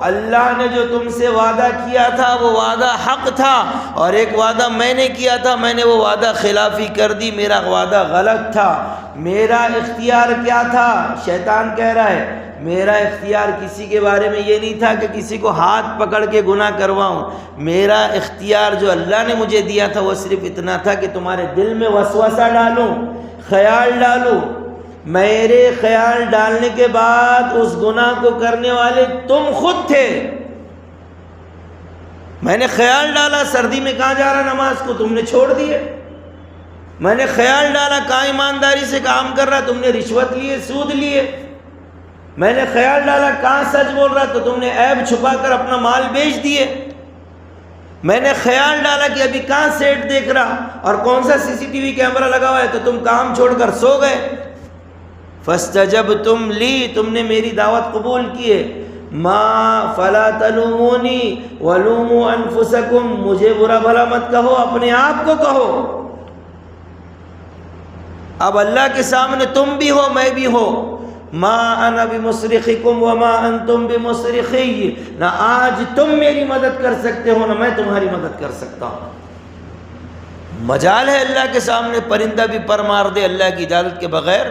A: اللہ نے جو تم سے وعدہ کیا تھا وہ وعدہ حق تھا، اور ایک وعدہ میں نے کیا تھا، میں نے وہ وعدہ خلافی کر دی، میرا وعدہ غلط تھا۔ میرا اختیار کیا تھا؟ شیطان کہہ رہا ہے میرا اختیار کسی کے بارے میں یہ نہیں تھا کہ کسی کو ہاتھ پکڑ کے گناہ کرواؤں، میرا اختیار جو اللہ نے مجھے دیا تھا وہ صرف اتنا تھا کہ تمہارے دل میں وسوسہ ڈالوں، خیال ڈالوں۔ میرے خیال ڈالنے کے بعد اس گناہ کو کرنے والے تم خود تھے۔ میں نے خیال ڈالا سردی میں کہاں جا رہا نماز کو، تم نے چھوڑ دیے۔ میں نے خیال ڈالا کہاں ایمانداری سے کام کر رہا، تم نے رشوت لیے، سود لیے۔ میں نے خیال ڈالا کہاں سچ بول رہا، تو تم نے عیب چھپا کر اپنا مال بیچ دیے۔ میں نے خیال ڈالا کہ ابھی کہاں سیٹ دیکھ رہا اور کون سا CCTV کیمرہ لگا ہوا ہے، تو تم کام چھوڑ کر سو گئے۔ فَاسْتَجَبْتُمْ لِي، تم نے میری دعوت قبول کیے۔ مَا فَلَا تَلُومُونِي وَلُومُوا أَنفُسَكُمْ، مجھے برا بھلا مت کہو، اپنے آپ کو کہو۔ اب اللہ کے سامنے تم بھی ہو، میں بھی ہو۔ ما انا بمصرخکم وما انتم بمصرخی، نہ آج تم میری مدد کر سکتے ہو نہ میں تمہاری مدد کر سکتا ہوں۔ مجال ہے اللہ کے سامنے پرندہ بھی پر مار دے اللہ کی اجازت کے بغیر۔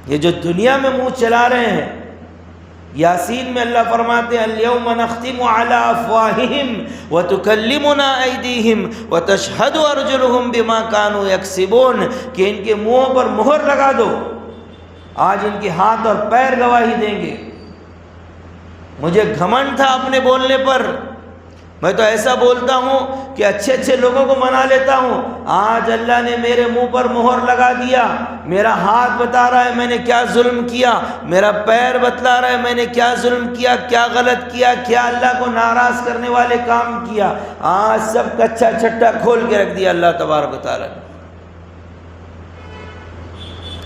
A: یہ جو دنیا میں منہ چلا رہے ہیں، یاسین میں اللہ فرماتے ہیں الیوم نختم علی افواہہم وتکلمنا ایدیہم وتشہد ارجلہم بما کانوا یکسبون، کہ ان کے منہوں پر مہر لگا دو، آج ان کے ہاتھ اور پیر گواہی دیں گے۔ مجھے گھمنڈ تھا اپنے بولنے پر، میں تو ایسا بولتا ہوں کہ اچھے اچھے لوگوں کو منا لیتا ہوں، آج اللہ نے میرے منہ پر مہر لگا دیا۔ میرا ہاتھ بتا رہا ہے میں نے کیا ظلم کیا، میرا پیر بتلا رہا ہے میں نے کیا ظلم کیا، کیا غلط کیا، کیا اللہ کو ناراض کرنے والے کام کیا۔ آج سب کچا چھٹا کھول کے رکھ دیا اللہ تبارک و تعالیٰ نے۔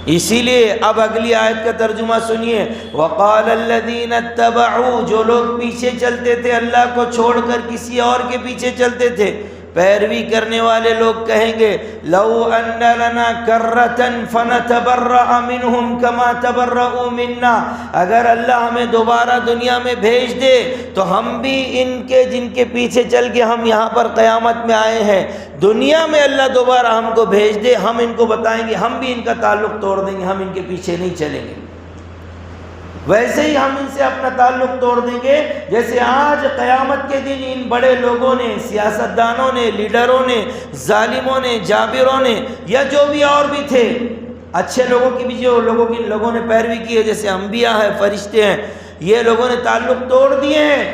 A: اسی لیے اب اگلی آیت کا ترجمہ سنیے، وَقَالَ الَّذِينَ اتَّبَعُوا، جو لوگ پیچھے چلتے تھے اللہ کو چھوڑ کر کسی اور کے پیچھے چلتے تھے، پیروی کرنے والے لوگ کہیں گے لَوْ أَنَّ لَنَا كَرَّةً فَنَتَبَرَّأَ مِنْهُمْ كَمَا تَبَرَّؤُوا مِنَّا، اگر اللہ ہمیں دوبارہ دنیا میں بھیج دے تو ہم بھی ان کے جن کے پیچھے چل کے ہم یہاں پر قیامت میں آئے ہیں، دنیا میں اللہ دوبارہ ہم کو بھیج دے، ہم ان کو بتائیں گے، ہم بھی ان کا تعلق توڑ دیں گے، ہم ان کے پیچھے نہیں چلیں گے۔ ویسے ہی ہم ان سے اپنا تعلق توڑ دیں گے جیسے آج قیامت کے دن ان بڑے لوگوں نے، سیاستدانوں نے، لیڈروں نے، ظالموں نے، جابروں نے، یا جو بھی اور بھی تھے، اچھے لوگوں کی بھی جو لوگوں نے پیروی کی ہے، جیسے انبیاء ہیں، فرشتے ہیں، یہ لوگوں نے تعلق توڑ دیے ہیں۔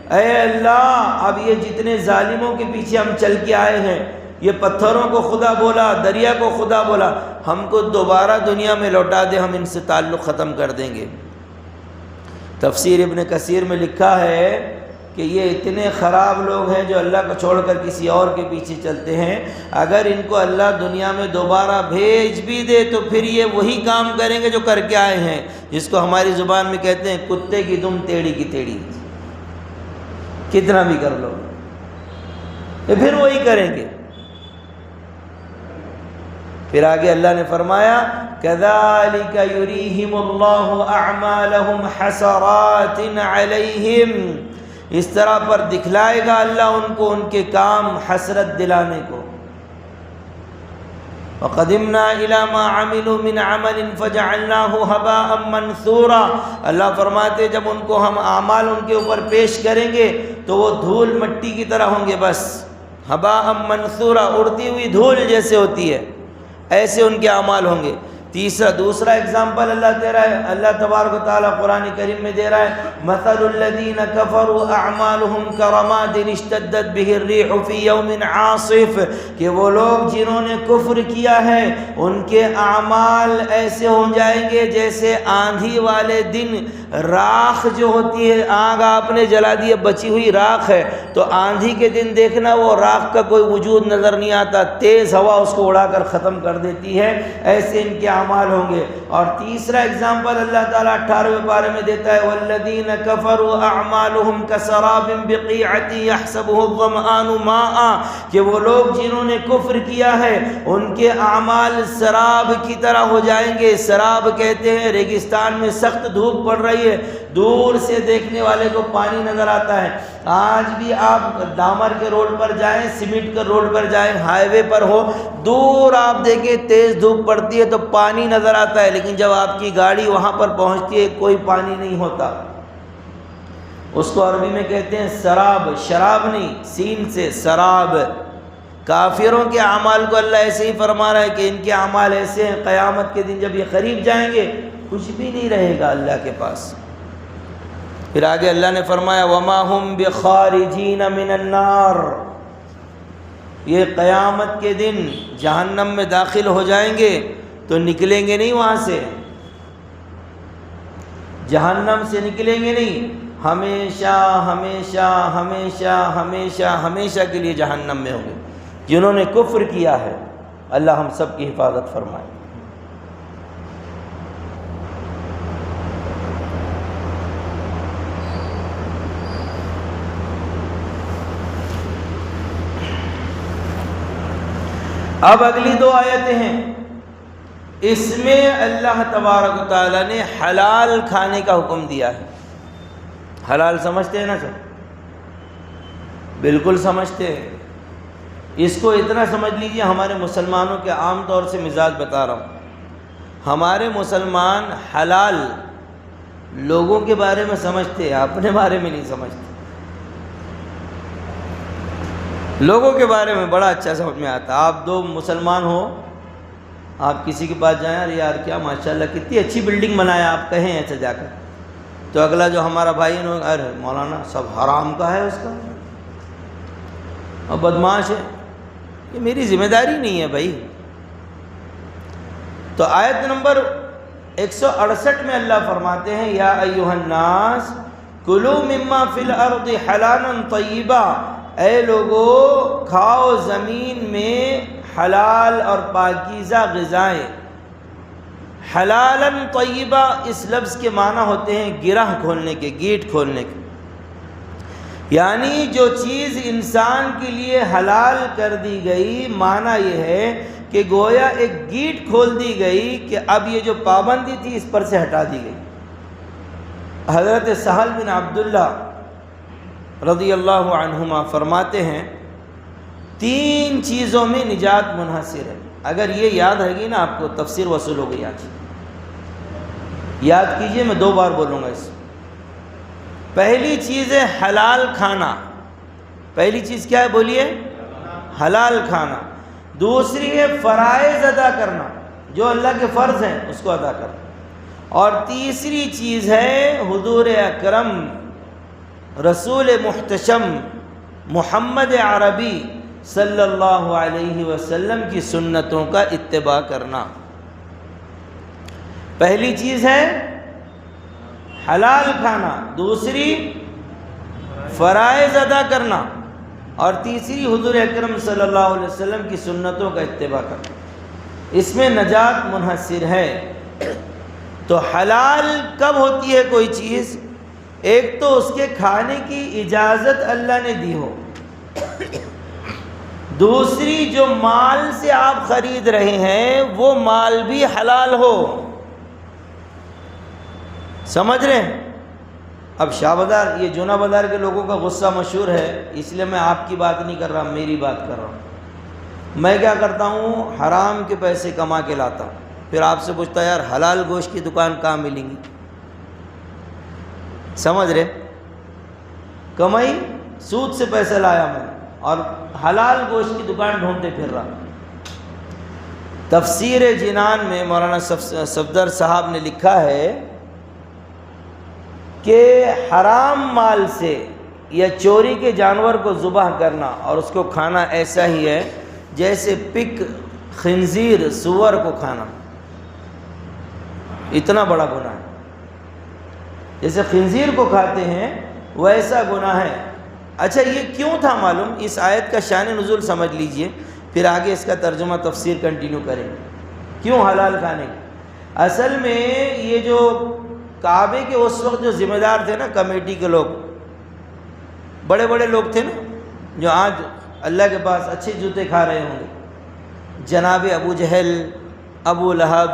A: اے اللہ، اب یہ جتنے ظالموں کے پیچھے ہم چل کے آئے ہیں، یہ پتھروں کو خدا بولا، دریا کو خدا بولا، ہم کو دوبارہ دنیا میں لوٹا دے، ہم ان سے تعلق ختم کر دیں گے۔ تفسیر ابن کثیر میں لکھا ہے کہ یہ اتنے خراب لوگ ہیں جو اللہ کو چھوڑ کر کسی اور کے پیچھے چلتے ہیں، اگر ان کو اللہ دنیا میں دوبارہ بھیج بھی دے تو پھر یہ وہی کام کریں گے جو کر کے آئے ہیں، جس کو ہماری زبان میں کہتے ہیں کتے کی دم ٹیڑھی کی ٹیڑھی، کتنا بھی کر لو یہ پھر وہی کریں گے۔ پھر آگے اللہ نے فرمایا كَذَلِكَ يُرِيهِمُ اللَّهُ أَعْمَالَهُمْ حَسَرَاتٍ عَلَيْهِمْ، اس طرح پر دکھلائے گا اللہ ان کو ان کے کام حسرت دلانے کو۔ وَقَدِمْنَا إِلَى مَا عَمِلُوا مِنْ عَمَلٍ فَجَعَلْنَاهُ هَبَاءً مَنْثُورًا، اللہ فرماتے جب ان کو ہم اعمال ان کے اوپر پیش کریں گے تو وہ دھول مٹی کی طرح ہوں گے، بس ہباء منثورا، اڑتی ہوئی دھول جیسے ہوتی ہے، ایسے ان کے اعمال ہوں گے۔ دوسرا اگزامپل اللہ دے رہا ہے، اللہ تبارک و تعالیٰ قرآن کریم میں دے رہا ہے، مثل الذین کفروا اعمالهم کرماد اشتدت به الریح فی یوم عاصف، کہ وہ لوگ جنہوں نے کفر کیا ہے ان کے اعمال ایسے ہو جائیں گے جیسے آندھی والے دن راکھ جو ہوتی ہے، آگ آپ نے جلا دی، بچی ہوئی راکھ ہے تو آندھی کے دن دیکھنا وہ راکھ کا کوئی وجود نظر نہیں آتا، تیز ہوا اس کو اڑا کر ختم کر دیتی ہے، ایسے ان کے اعمال ہوں گے۔ اور تیسرا اگزامپل اللہ تعالیٰ 18ویں پارے میں دیتا ہے، والذین کفروا اعمالهم کسراب بقیعۃ یحسبہ الظمآن ماء، کہ وہ لوگ جنہوں نے کفر کیا ہے ان کے اعمال سراب کی طرح ہو جائیں گے۔ سراب کہتے ہیں ریگستان میں سخت دھوپ پڑ رہی ہے، دور سے دیکھنے والے کو پانی نظر آتا ہے۔ آج بھی آپ ڈامر کے روڈ پر جائیں، سیمنٹ کے روڈ پر جائیں، ہائی وے پر ہو، دور آپ دیکھیں تیز دھوپ پڑتی ہے تو پانی نظر آتا ہے، لیکن جب آپ کی گاڑی وہاں پر پہنچتی ہے کوئی پانی نہیں ہوتا۔ اس کو عربی میں کہتے ہیں سراب، شراب نہیں، سین سے سراب۔ کافروں کے اعمال کو اللہ ایسے ہی فرما رہا ہے کہ ان کے اعمال ایسے ہیں، قیامت کے دن جب یہ قریب جائیں گے کچھ بھی نہیں رہے گا اللہ کے پاس۔ پھر آگے اللہ نے فرمایا وَمَا هُمْ بِخَارِجِينَ مِنَ النَّارِ، یہ قیامت کے دن جہنم میں داخل ہو جائیں گے تو نکلیں گے نہیں وہاں سے، جہنم سے نکلیں گے نہیں، ہمیشہ ہمیشہ ہمیشہ ہمیشہ ہمیشہ کے لیے جہنم میں ہوں گے جنہوں نے کفر کیا ہے۔ اللہ ہم سب کی حفاظت فرمائے۔ اب اگلی دو آیتیں ہیں، اس میں اللہ تبارک و تعالیٰ نے حلال کھانے کا حکم دیا ہے۔ حلال سمجھتے ہیں نا سر؟ بالکل سمجھتے ہیں۔ اس کو اتنا سمجھ لیجئے، ہمارے مسلمانوں کے عام طور سے مزاج بتا رہا ہوں، ہمارے مسلمان حلال لوگوں کے بارے میں سمجھتے ہیں، اپنے بارے میں نہیں سمجھتے۔ لوگوں کے بارے میں بڑا اچھا سمجھ میں آتا۔ آپ دو مسلمان ہو، آپ کسی کے پاس جائیں، ارے یار کیا ماشاءاللہ کتنی اچھی بلڈنگ بنایا، آپ کہیں ایسے جا کر، تو اگلا جو ہمارا بھائی ہے، ارے مولانا سب حرام کا ہے اس کا، اور بدماش ہے، یہ میری ذمہ داری نہیں ہے بھائی۔ تو آیت نمبر 168 میں اللہ فرماتے ہیں یا ایھا الناس کلوا مما فی الارض حلالا طیبا، اے لوگو کھاؤ زمین میں حلال اور پاکیزہ غذائیں۔ حلالا طیبا اس لفظ کے معنی ہوتے ہیں گرہ کھولنے کے، گیٹ کھولنے کے، یعنی جو چیز انسان کے لیے حلال کر دی گئی، معنی یہ ہے کہ گویا ایک گیٹ کھول دی گئی کہ اب یہ جو پابندی تھی اس پر سے ہٹا دی گئی۔ حضرت سہل بن عبداللہ رضی اللہ عنہما فرماتے ہیں 3 چیزوں میں نجات منحصر ہے۔ اگر یہ یاد رہے گی نا آپ کو، تفسیر وصول ہو گئی آج۔ یاد کیجئے، میں 2 بار بولوں گا اس۔ پہلی چیز ہے حلال کھانا۔ پہلی چیز کیا ہے بولیے؟ حلال کھانا۔ دوسری ہے فرائض ادا کرنا، جو اللہ کے فرض ہیں اس کو ادا کرنا۔ اور تیسری چیز ہے حضور اکرم رسول محتشم محمد عربی صلی اللہ علیہ وسلم کی سنتوں کا اتباع کرنا۔ پہلی چیز ہے حلال کھانا، دوسری فرائض ادا کرنا، اور تیسری حضور اکرم صلی اللہ علیہ وسلم کی سنتوں کا اتباع کرنا۔ اس میں نجات منحصر ہے۔ تو حلال کب ہوتی ہے کوئی چیز؟ ایک تو اس کے کھانے کی اجازت اللہ نے دی ہو، دوسری جو مال سے آپ خرید رہے ہیں وہ مال بھی حلال ہو۔ سمجھ رہے ہیں؟ اب شاہ بازار، یہ جونا بازار کے لوگوں کا غصہ مشہور ہے، اس لیے میں آپ کی بات نہیں کر رہا، میری بات کر رہا ہوں۔ میں کیا کرتا ہوں، حرام کے پیسے کما کے لاتا ہوں، پھر آپ سے پوچھتا یار حلال گوشت کی دکان کہاں ملیں گی؟ سمجھ رہے؟ کمائی سود سے پیسہ لایا میں اور حلال گوشت کی دکان ڈھونڈتے پھر رہا۔ تفسیر جنان میں مولانا صفدر صاحب نے لکھا ہے کہ حرام مال سے یا چوری کے جانور کو ذبح کرنا اور اس کو کھانا ایسا ہی ہے جیسے پک، خنزیر، سور کو کھانا، اتنا بڑا گناہ ہے۔ جیسے خنزیر کو کھاتے ہیں ویسا گناہ ہے۔ اچھا یہ کیوں تھا معلوم؟ اس آیت کا شان نزول سمجھ لیجئے، پھر آگے اس کا ترجمہ تفسیر کنٹینیو کریں گے۔ کیوں حلال کھانے کی؟ اصل میں یہ جو کعبے کے اس وقت جو ذمہ دار تھے نا، کمیٹی کے لوگ، بڑے بڑے لوگ تھے نا، جو آج اللہ کے پاس اچھے جوتے کھا رہے ہوں گے، جناب ابو جہل، ابو لہب،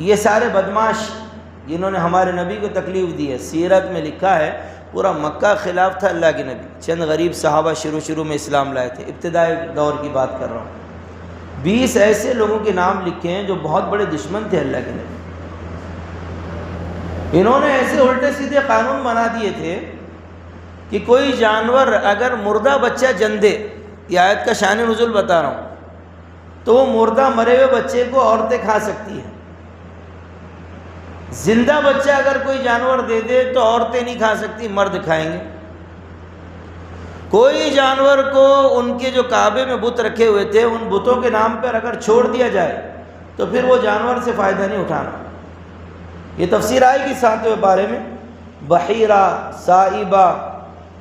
A: یہ سارے بدماش جنہوں نے ہمارے نبی کو تکلیف دی ہے۔ سیرت میں لکھا ہے پورا مکہ خلاف تھا اللہ کے نبی، چند غریب صحابہ شروع میں اسلام لائے تھے، ابتدائی دور کی بات کر رہا ہوں۔ 20 ایسے لوگوں کے نام لکھے ہیں جو بہت بڑے دشمن تھے اللہ کے نبی۔ انہوں نے ایسے الٹے سیدھے قانون بنا دیے تھے کہ کوئی جانور اگر مردہ بچہ جن دے، یہ آیت کا شان نزول بتا رہا ہوں، تو وہ مردہ مرے ہوئے بچے کو عورتیں کھا سکتی ہیں۔ زندہ بچہ اگر کوئی جانور دے دے تو عورتیں نہیں کھا سکتی، مرد کھائیں گے۔ کوئی جانور کو ان کے جو کعبے میں بت رکھے ہوئے تھے ان بتوں کے نام پر اگر چھوڑ دیا جائے تو پھر وہ جانور سے فائدہ نہیں اٹھانا۔ یہ تفسیر آئے گی 7ویں پارے میں۔ بحیرہ، سائبہ،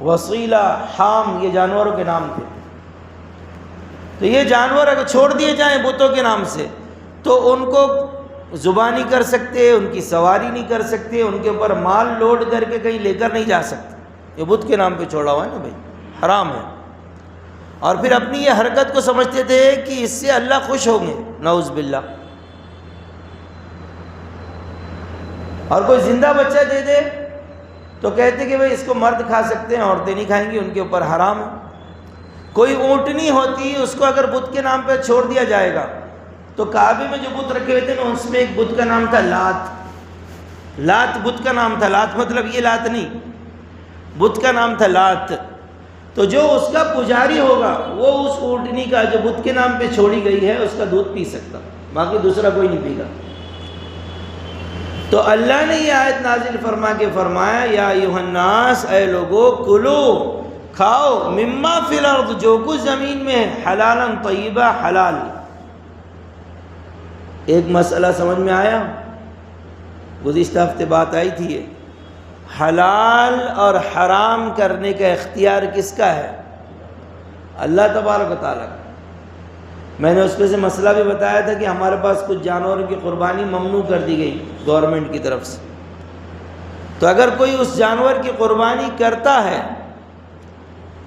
A: وسیلہ، حام، یہ جانوروں کے نام تھے۔ تو یہ جانور اگر چھوڑ دیے جائیں بتوں کے نام سے تو ان کو ذبح نہیں کر سکتے، ان کی سواری نہیں کر سکتے، ان کے اوپر مال لوڈ کر کے کہیں لے کر نہیں جا سکتے۔ یہ بت کے نام پہ چھوڑا ہوا ہے نا بھائی، حرام ہے۔ اور پھر اپنی یہ حرکت کو سمجھتے تھے کہ اس سے اللہ خوش ہوں گے، نعوذ باللہ۔ اور کوئی زندہ بچہ دے دے تو کہتے کہ بھائی اس کو مرد کھا سکتے ہیں، عورتیں نہیں کھائیں گی، ان کے اوپر حرام ہے۔ کوئی اونٹنی ہوتی اس کو اگر بت کے نام پہ چھوڑ دیا جائے گا تو کعبے میں جو بت رکھے ہوئے تھے نا اس میں ایک بت کا نام تھا لات۔ لات بت کا نام تھا، لات مطلب یہ لات نہیں، بت کا نام تھا لات۔ تو جو اس کا پجاری ہوگا وہ اس اونٹنی کا جو بت کے نام پہ چھوڑی گئی ہے اس کا دودھ پی سکتا، باقی دوسرا کوئی نہیں پی گا۔ تو اللہ نے یہ آیت نازل فرما کے فرمایا یا ایھا الناس، اے لوگو، کلو، کھاؤ، مما فی الارض، جو کچھ زمین میں ہے، حلالا طیبا، حلال۔ ایک مسئلہ سمجھ میں آیا؟ گزشتہ ہفتے بات آئی تھی یہ، حلال اور حرام کرنے کا اختیار کس کا ہے؟ اللہ تبارک و تعالیٰ کا۔ میں نے اس پہ سے مسئلہ بھی بتایا تھا کہ ہمارے پاس کچھ جانوروں کی قربانی ممنوع کر دی گئی گورنمنٹ کی طرف سے، تو اگر کوئی اس جانور کی قربانی کرتا ہے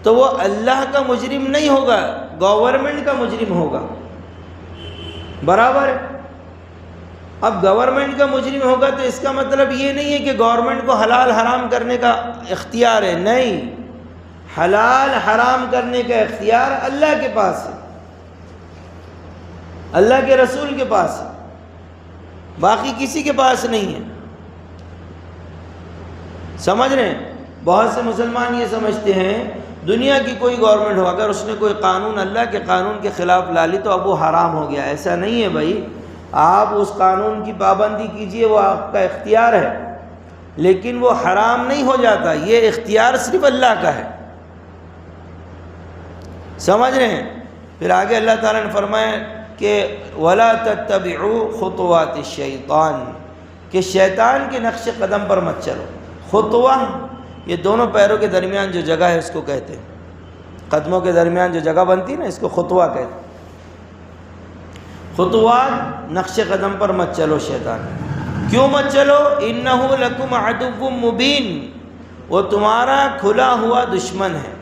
A: تو وہ اللہ کا مجرم نہیں ہوگا، گورنمنٹ کا مجرم ہوگا، برابر ہے۔ اب گورنمنٹ کا مجرم ہوگا تو اس کا مطلب یہ نہیں ہے کہ گورنمنٹ کو حلال حرام کرنے کا اختیار ہے، نہیں، حلال حرام کرنے کا اختیار اللہ کے پاس ہے، اللہ کے رسول کے پاس ہے، باقی کسی کے پاس نہیں ہے۔ سمجھ رہے ہیں؟ بہت سے مسلمان یہ سمجھتے ہیں دنیا کی کوئی گورنمنٹ ہو، اگر اس نے کوئی قانون اللہ کے قانون کے خلاف لا لی تو اب وہ حرام ہو گیا۔ ایسا نہیں ہے بھائی، آپ اس قانون کی پابندی کیجئے، وہ آپ کا اختیار ہے، لیکن وہ حرام نہیں ہو جاتا، یہ اختیار صرف اللہ کا ہے۔ سمجھ رہے ہیں؟ پھر آگے اللہ تعالیٰ نے فرمایا کہ وَلَا تَتَّبِعُوا خُطُوَاتِ الشَّيْطَانِ، کہ شیطان کے نقش قدم پر مت چلو۔ خطوہ یہ دونوں پیروں کے درمیان جو جگہ ہے اس کو کہتے ہیں، قدموں کے درمیان جو جگہ بنتی ہے نا اس کو خطوہ کہتے ہیں۔ خطوات، نقش قدم پر مت چلو شیطان۔ کیوں مت چلو؟ اِنَّهُ لَكُمْ عَدُوٌّ مُبِينٌ، وہ تمہارا کھلا ہوا دشمن ہے۔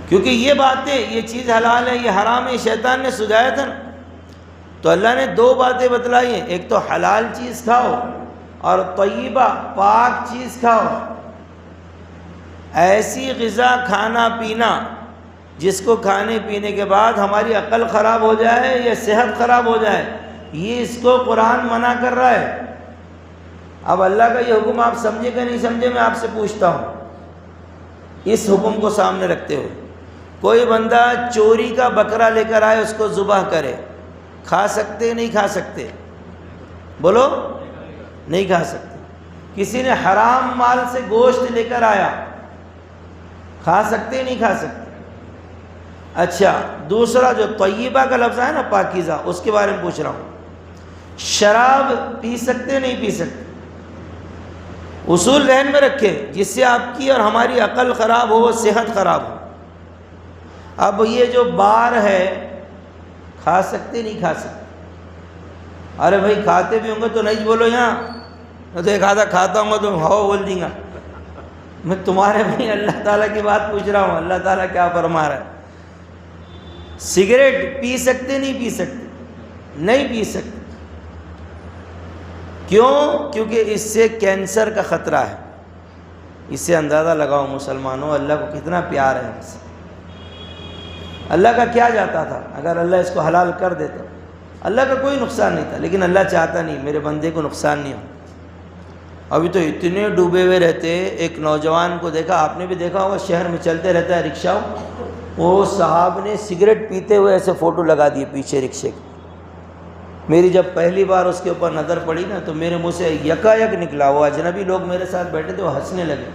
A: کیونکہ یہ باتیں، یہ چیز حلال ہے، یہ حرام ہے، شیطان نے سجایا تھا نا، تو اللہ نے دو باتیں بتلائی ہیں، ایک تو حلال چیز کھاؤ اور طیبہ پاک چیز کھاؤ، ایسی غذا کھانا پینا جس کو کھانے پینے کے بعد ہماری عقل خراب ہو جائے یا صحت خراب ہو جائے، یہ اس کو قرآن منع کر رہا ہے۔ اب اللہ کا یہ حکم آپ سمجھے کہ نہیں سمجھے، میں آپ سے پوچھتا ہوں اس حکم کو سامنے رکھتے ہوئے۔ کوئی بندہ چوری کا بکرا لے کر آئے، اس کو ذبح کرے، کھا سکتے نہیں کھا سکتے؟ بولو، نہیں کھا سکتے۔ کسی نے حرام مال سے گوشت لے کر آیا، کھا سکتے نہیں کھا سکتے؟ اچھا، دوسرا جو طیبہ کا لفظ ہے نا، پاکیزہ، اس کے بارے میں پوچھ رہا ہوں، شراب پی سکتے نہیں پی سکتے؟ اصول ذہن میں رکھیں، جس سے آپ کی اور ہماری عقل خراب ہو، صحت خراب ہو۔ اب یہ جو بار ہے، کھا سکتے نہیں کھا سکتے؟ ارے بھائی کھاتے بھی ہوں گے تو نہیں بولو یہاں، میں تو ایک آدھا کھاتا ہوں گا تو ہو بول دیں گا۔ میں تمہارے بھی اللہ تعالیٰ کی بات پوچھ رہا ہوں، اللہ تعالیٰ کیا فرما رہا ہے۔ سگریٹ پی سکتے نہیں پی سکتے؟ نہیں پی سکتے۔ کیوں؟ کیونکہ اس سے کینسر کا خطرہ ہے۔ اس سے اندازہ لگاؤ مسلمانوں، اللہ کو کتنا پیار ہے ہم سے۔ اللہ کا کیا جاتا تھا اگر اللہ اس کو حلال کر دیتا؟ اللہ کا کوئی نقصان نہیں تھا، لیکن اللہ چاہتا نہیں میرے بندے کو نقصان نہیں ہو۔ ابھی تو اتنے ڈوبے ہوئے رہتے۔ ایک نوجوان کو دیکھا، آپ نے بھی دیکھا ہوگا، شہر میں چلتے رہتا ہے رکشہ، وہ صاحب نے سگریٹ پیتے ہوئے ایسے فوٹو لگا دیے پیچھے رکشے کے۔ میری جب پہلی بار اس کے اوپر نظر پڑی نا تو میرے منہ سے یکا یک نکلا، وہ اجنبی لوگ میرے ساتھ بیٹھے تھے، وہ ہنسنے لگے۔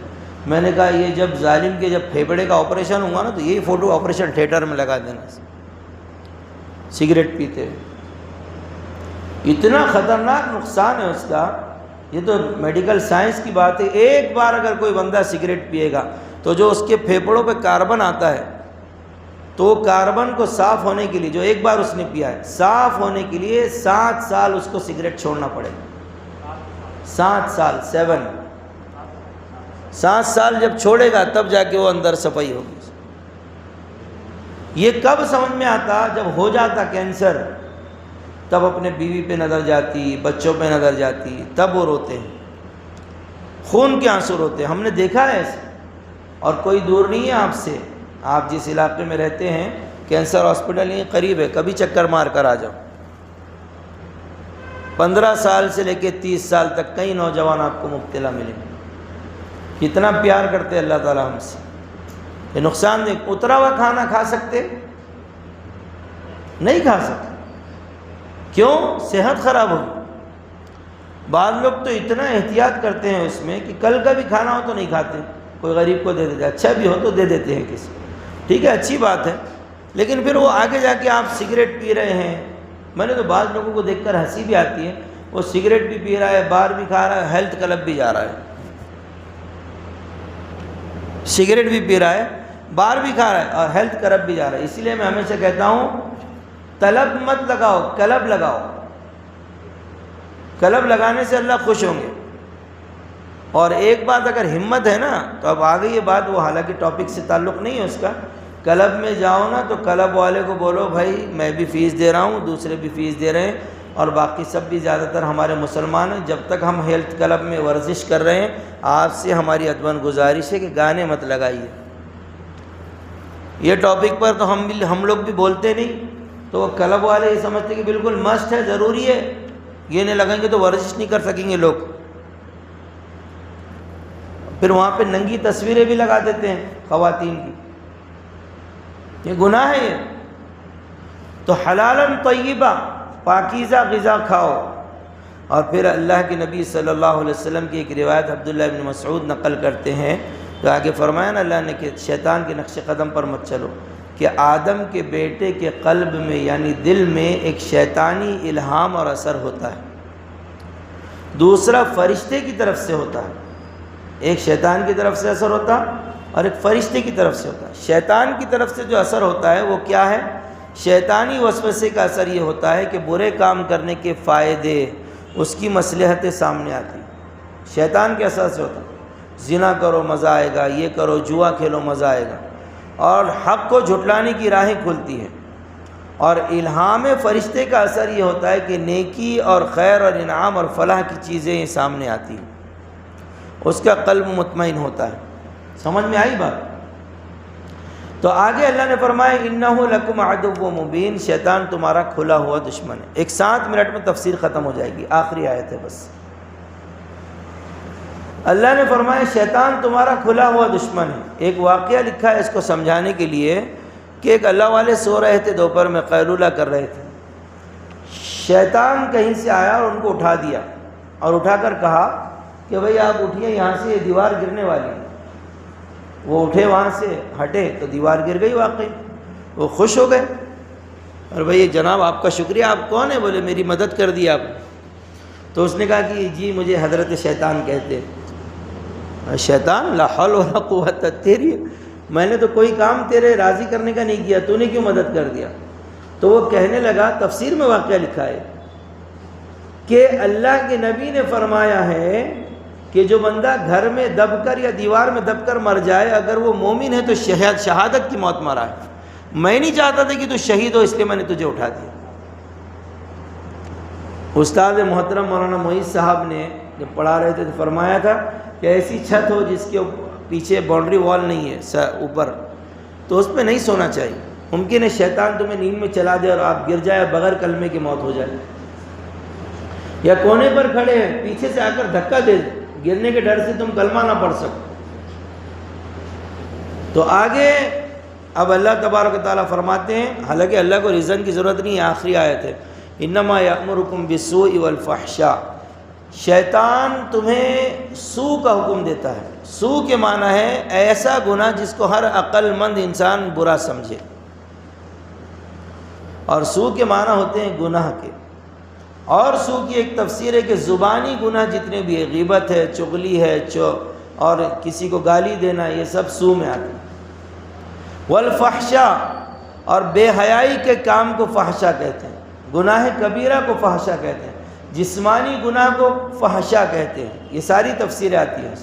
A: میں نے کہا یہ جب ظالم کے جب پھیپڑے کا آپریشن ہوا نا تو یہی فوٹو آپریشن تھیٹر میں لگا دینا، سگریٹ پیتے ہوئے۔ اتنا خطرناک نقصان ہے اس کا، یہ تو میڈیکل سائنس کی بات ہے۔ ایک بار اگر کوئی بندہ سگریٹ پیے گا تو جو اس کے پھیپڑوں پہ کاربن آتا ہے، تو کاربن کو صاف ہونے کے لیے، جو ایک بار اس نے پیا ہے، صاف ہونے کے لیے 7 سال اس کو سگریٹ چھوڑنا پڑے گا۔ 7 سال، 7 سال جب چھوڑے گا تب جا کے وہ اندر صفائی ہوگی۔ یہ کب سمجھ میں آتا؟ جب ہو جاتا کینسر، تب اپنے بیوی پہ نظر جاتی، بچوں پہ نظر جاتی، تب وہ روتے ہیں، خون کے آنسو روتے ہیں۔ ہم نے دیکھا ہے ایسے، اور کوئی دور نہیں ہے آپ سے۔ آپ جس علاقے میں رہتے ہیں کینسر ہاسپٹل یہیں قریب ہے، کبھی چکر مار کر آ جاؤ۔ 15 سال سے لے کے 30 سال تک کئی نوجوان آپ کو مبتلا ملیں گے۔ کتنا پیار کرتے اللہ تعالیٰ ہم سے۔ یہ نقصان دہ اترا ہوا کھانا کھا سکتے نہیں کھا سکتے؟ کیوں؟ صحت خراب ہوگی۔ بعض لوگ تو اتنا احتیاط کرتے ہیں اس میں کہ کل کا بھی کھانا ہو تو نہیں کھاتے، کوئی غریب کو دے دیتے، اچھا بھی ہو تو دے دیتے ہیں کسی، ٹھیک ہے اچھی بات ہے، لیکن پھر وہ آگے جا کے آپ سگریٹ پی رہے ہیں۔ میں نے تو بعض لوگوں کو دیکھ کر ہنسی بھی آتی ہے، وہ سگریٹ بھی پی رہا ہے، بار بھی کھا رہا ہے، ہیلتھ کلب بھی جا رہا ہے، سگریٹ بھی پی رہا ہے، بار بھی کھا رہا ہے اور ہیلتھ کلب بھی جا رہا ہے۔ اسی لیے میں ہمیشہ کہتا ہوں طلب مت لگاؤ، کلب لگاؤ۔ کلب لگانے سے اللہ خوش ہوں گے۔ اور ایک بات اگر ہمت ہے نا تو اب آ گئی یہ بات، وہ حالانکہ ٹاپک سے تعلق نہیں ہے اس کا، کلب میں جاؤ نا تو کلب والے کو بولو بھائی میں بھی فیس دے رہا ہوں، دوسرے بھی فیس دے رہے ہیں، اور باقی سب بھی زیادہ تر ہمارے مسلمان ہیں، جب تک ہم ہیلتھ کلب میں ورزش کر رہے ہیں آپ سے ہماری ادبن گزارش ہے کہ گانے مت لگائیے۔ یہ ٹاپک پر تو ہم لوگ بھی بولتے نہیں، تو وہ کلب والے یہ سمجھتے کہ بالکل مسٹ ہے، ضروری ہے، یہ نہیں لگائیں گے تو ورزش نہیں کر سکیں گے لوگ۔ پھر وہاں پہ ننگی تصویریں بھی لگا دیتے ہیں خواتین کی، یہ گناہ ہے۔ یہ تو حلالاً طیبہ، پاکیزہ غذا کھاؤ۔ اور پھر اللہ کے نبی صلی اللہ علیہ وسلم کی ایک روایت عبداللہ بن مسعود نقل کرتے ہیں، تو آگے فرمایا نا اللہ نے کہ شیطان کے نقش قدم پر مت چلو، کہ آدم کے بیٹے کے قلب میں یعنی دل میں ایک شیطانی الہام اور اثر ہوتا ہے، دوسرا فرشتے کی طرف سے ہوتا ہے۔ ایک شیطان کی طرف سے اثر ہوتا اور ایک فرشتے کی طرف سے ہوتا ہے۔ شیطان کی طرف سے جو اثر ہوتا ہے وہ کیا ہے؟ شیطانی وسوسے کا اثر یہ ہوتا ہے کہ برے کام کرنے کے فائدے، اس کی مصلحتیں سامنے آتی ہیں، شیطان کے اثر سے ہوتا ہے۔ زنا کرو مزہ آئے گا، یہ کرو، جوا کھیلو مزہ آئے گا، اور حق کو جھٹلانے کی راہیں کھلتی ہیں۔ اور الہام فرشتے کا اثر یہ ہوتا ہے کہ نیکی اور خیر اور انعام اور فلاح کی چیزیں سامنے آتی ہیں، اس کا قلب مطمئن ہوتا ہے۔ سمجھ میں آئی بات؟ تو آگے اللہ نے فرمایا انہ لکم عدو مبین، شیطان تمہارا کھلا ہوا دشمن ہے۔ ایک 7 منٹ میں تفسیر ختم ہو جائے گی، آخری آیت ہے بس۔ اللہ نے فرمایا شیطان تمہارا کھلا ہوا دشمن ہے۔ ایک واقعہ لکھا ہے اس کو سمجھانے کے لیے کہ ایک اللہ والے سو رہے تھے، دوپہر میں قیلولہ کر رہے تھے، شیطان کہیں سے آیا اور ان کو اٹھا دیا اور اٹھا کر کہا کہ بھئی آپ اٹھیے، یہاں سے یہ دیوار گرنے والی ہے۔ وہ اٹھے، وہاں سے ہٹے تو دیوار گر گئی واقعی۔ وہ خوش ہو گئے اور بھئی جناب آپ کا شکریہ، آپ کون ہیں؟ بولے میری مدد کر دی آپ۔ تو اس نے کہا کہ جی مجھے حضرت شیطان کہتے ہیں۔ شیطان؟ لا حول ولا قوت، تیری میں نے تو کوئی کام تیرے راضی کرنے کا نہیں کیا، تو نے کیوں مدد کر دیا؟ تو وہ کہنے لگا، تفسیر میں واقعہ لکھا ہے کہ اللہ کے نبی نے فرمایا ہے کہ جو بندہ گھر میں دب کر یا دیوار میں دب کر مر جائے، اگر وہ مومن ہے تو شہادت کی موت مرا ہے۔ میں نہیں چاہتا تھا کہ تو شہید ہو، اس لیے میں نے تجھے اٹھا دیا۔ استاد محترم مولانا معیز صاحب نے جب پڑھا رہے تھے تو فرمایا تھا کہ ایسی چھت ہو جس کے پیچھے باؤنڈری وال نہیں ہے اوپر، تو اس پہ نہیں سونا چاہیے۔ ممکن ہے شیطان تمہیں نیند میں چلا دے اور آپ گر جائے، بغیر کلمے کی موت ہو جائے۔ یا کونے پر کھڑے ہیں، پیچھے سے آ کر دھکا دے، گرنے کے ڈر سے تم کلمہ نہ پڑھ سکو۔ تو آگے اب اللہ تبارک و تعالیٰ فرماتے ہیں، حالانکہ اللہ کو ریزن کی ضرورت نہیں ہے، آخری آیت ہے، انما یأمرکم بالسوء والفحشاء، شیطان تمہیں سو کا حکم دیتا ہے۔ سو کے معنی ہے ایسا گناہ جس کو ہر عقل مند انسان برا سمجھے، اور سو کے معنی ہوتے ہیں گناہ کے۔ اور سو کی ایک تفسیر ہے کہ زبانی گناہ جتنے بھی ہے، غیبت ہے، چغلی ہے، اور کسی کو گالی دینا، یہ سب سو میں آتے ہیں۔ والفحشاء، اور بے حیائی کے کام کو فحشا کہتے ہیں، گناہ کبیرہ کو فحشا کہتے ہیں، جسمانی گناہ کو فحشا کہتے ہیں۔ یہ ساری تفسیریں آتی ہیں۔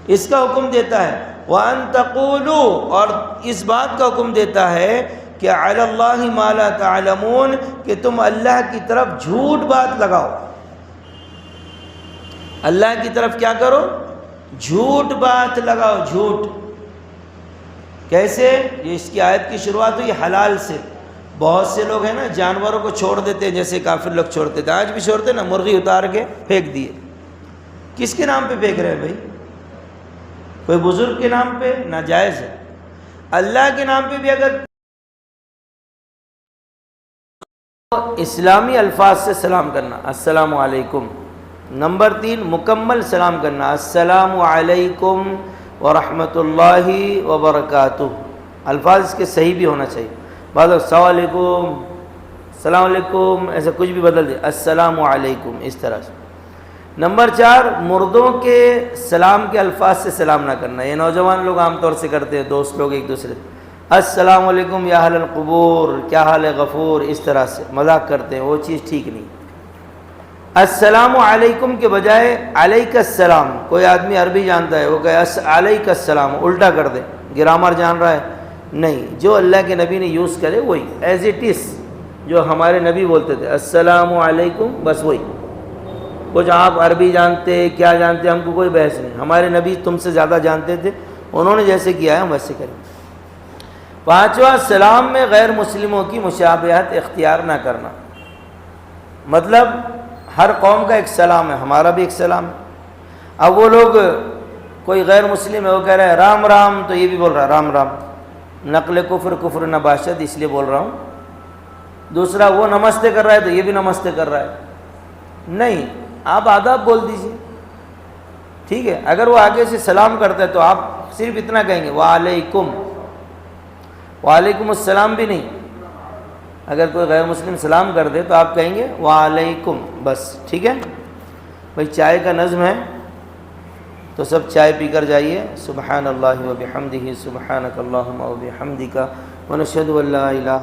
A: اس کا حکم دیتا ہے وَأَن تَقُولُوا، اور اس بات کا حکم دیتا ہے کہ عَلَى اللَّهِ مَا لَا تَعْلَمُونَ، کہ تم اللہ کی طرف جھوٹ بات لگاؤ۔ اللہ کی طرف کیا کرو؟ جھوٹ بات لگاؤ، جھوٹ۔ کیسے؟ یہ اس کی آیت کی شروعات ہوئی حلال سے۔ بہت سے لوگ ہیں نا جانوروں کو چھوڑ دیتے ہیں، جیسے کافر لوگ چھوڑتے تھے، آج بھی چھوڑتے نا، مرغی اتار کے پھینک دیے۔ کس کے نام پہ پھینک رہے ہیں بھائی؟ کوئی بزرگ کے نام پہ؟ ناجائز ہے۔ اللہ کے نام پہ بھی اگر اسلامی الفاظ سے سلام کرنا، السلام علیکم۔ نمبر 3 مکمل سلام کرنا، السلام علیکم ورحمۃ اللہ وبرکاتہ۔ الفاظ اس کے صحیح بھی ہونا چاہیے۔ بعض السلام علیکم، السلام علیکم، ایسا کچھ بھی بدل دے، السلام علیکم، اس طرح سے۔ نمبر 4 مردوں کے سلام کے الفاظ سے سلام نہ کرنا۔ یہ نوجوان لوگ عام طور سے کرتے ہیں، دوست لوگ ایک دوسرے، السلام علیکم یا اہل القبور، کیا حال ہے غفور، اس طرح سے مذاق کرتے ہیں، وہ چیز ٹھیک نہیں۔ السلام علیکم کے بجائے علیک السلام۔ کوئی آدمی عربی جانتا ہے، وہ کہے علیک السلام، الٹا کر دے، گرامر جان رہا ہے؟ نہیں، جو اللہ کے نبی نے یوز کرے وہی، ایز اٹ از، جو ہمارے نبی بولتے تھے السلام علیکم، بس وہی۔ کچھ آپ عربی جانتے کیا جانتے، ہم کو کوئی بحث نہیں، ہمارے نبی تم سے زیادہ جانتے تھے، انہوں نے جیسے کیا ہے ہم ویسے کریں۔ 5واں سلام میں غیر مسلموں کی مشابہت اختیار نہ کرنا۔ مطلب ہر قوم کا ایک سلام ہے، ہمارا بھی ایک سلام ہے۔ اب وہ لوگ، کوئی غیر مسلم ہے، وہ کہہ رہا ہے رام رام، تو یہ بھی بول رہا ہے رام رام، نقل کفر نباشد، اس لیے بول رہا ہوں۔ دوسرا وہ نمستے کر رہا ہے تو یہ بھی نمستے کر رہا ہے، نہیں، آپ آداب بول دیجئے، ٹھیک ہے۔ اگر وہ آگے سے سلام کرتا ہے تو آپ صرف اتنا کہیں گے وعلیکم، وعلیکم السلام بھی نہیں۔ اگر کوئی غیر مسلم سلام کر دے تو آپ کہیں گے وعلیکم، بس، ٹھیک ہے بھائی۔ چائے کا نظم ہے تو سب چائے پی کر جائیے۔ سبحان اللہ و بحمدہ، سبحانک اللہم و بحمدک، ونشہد ان لا الہ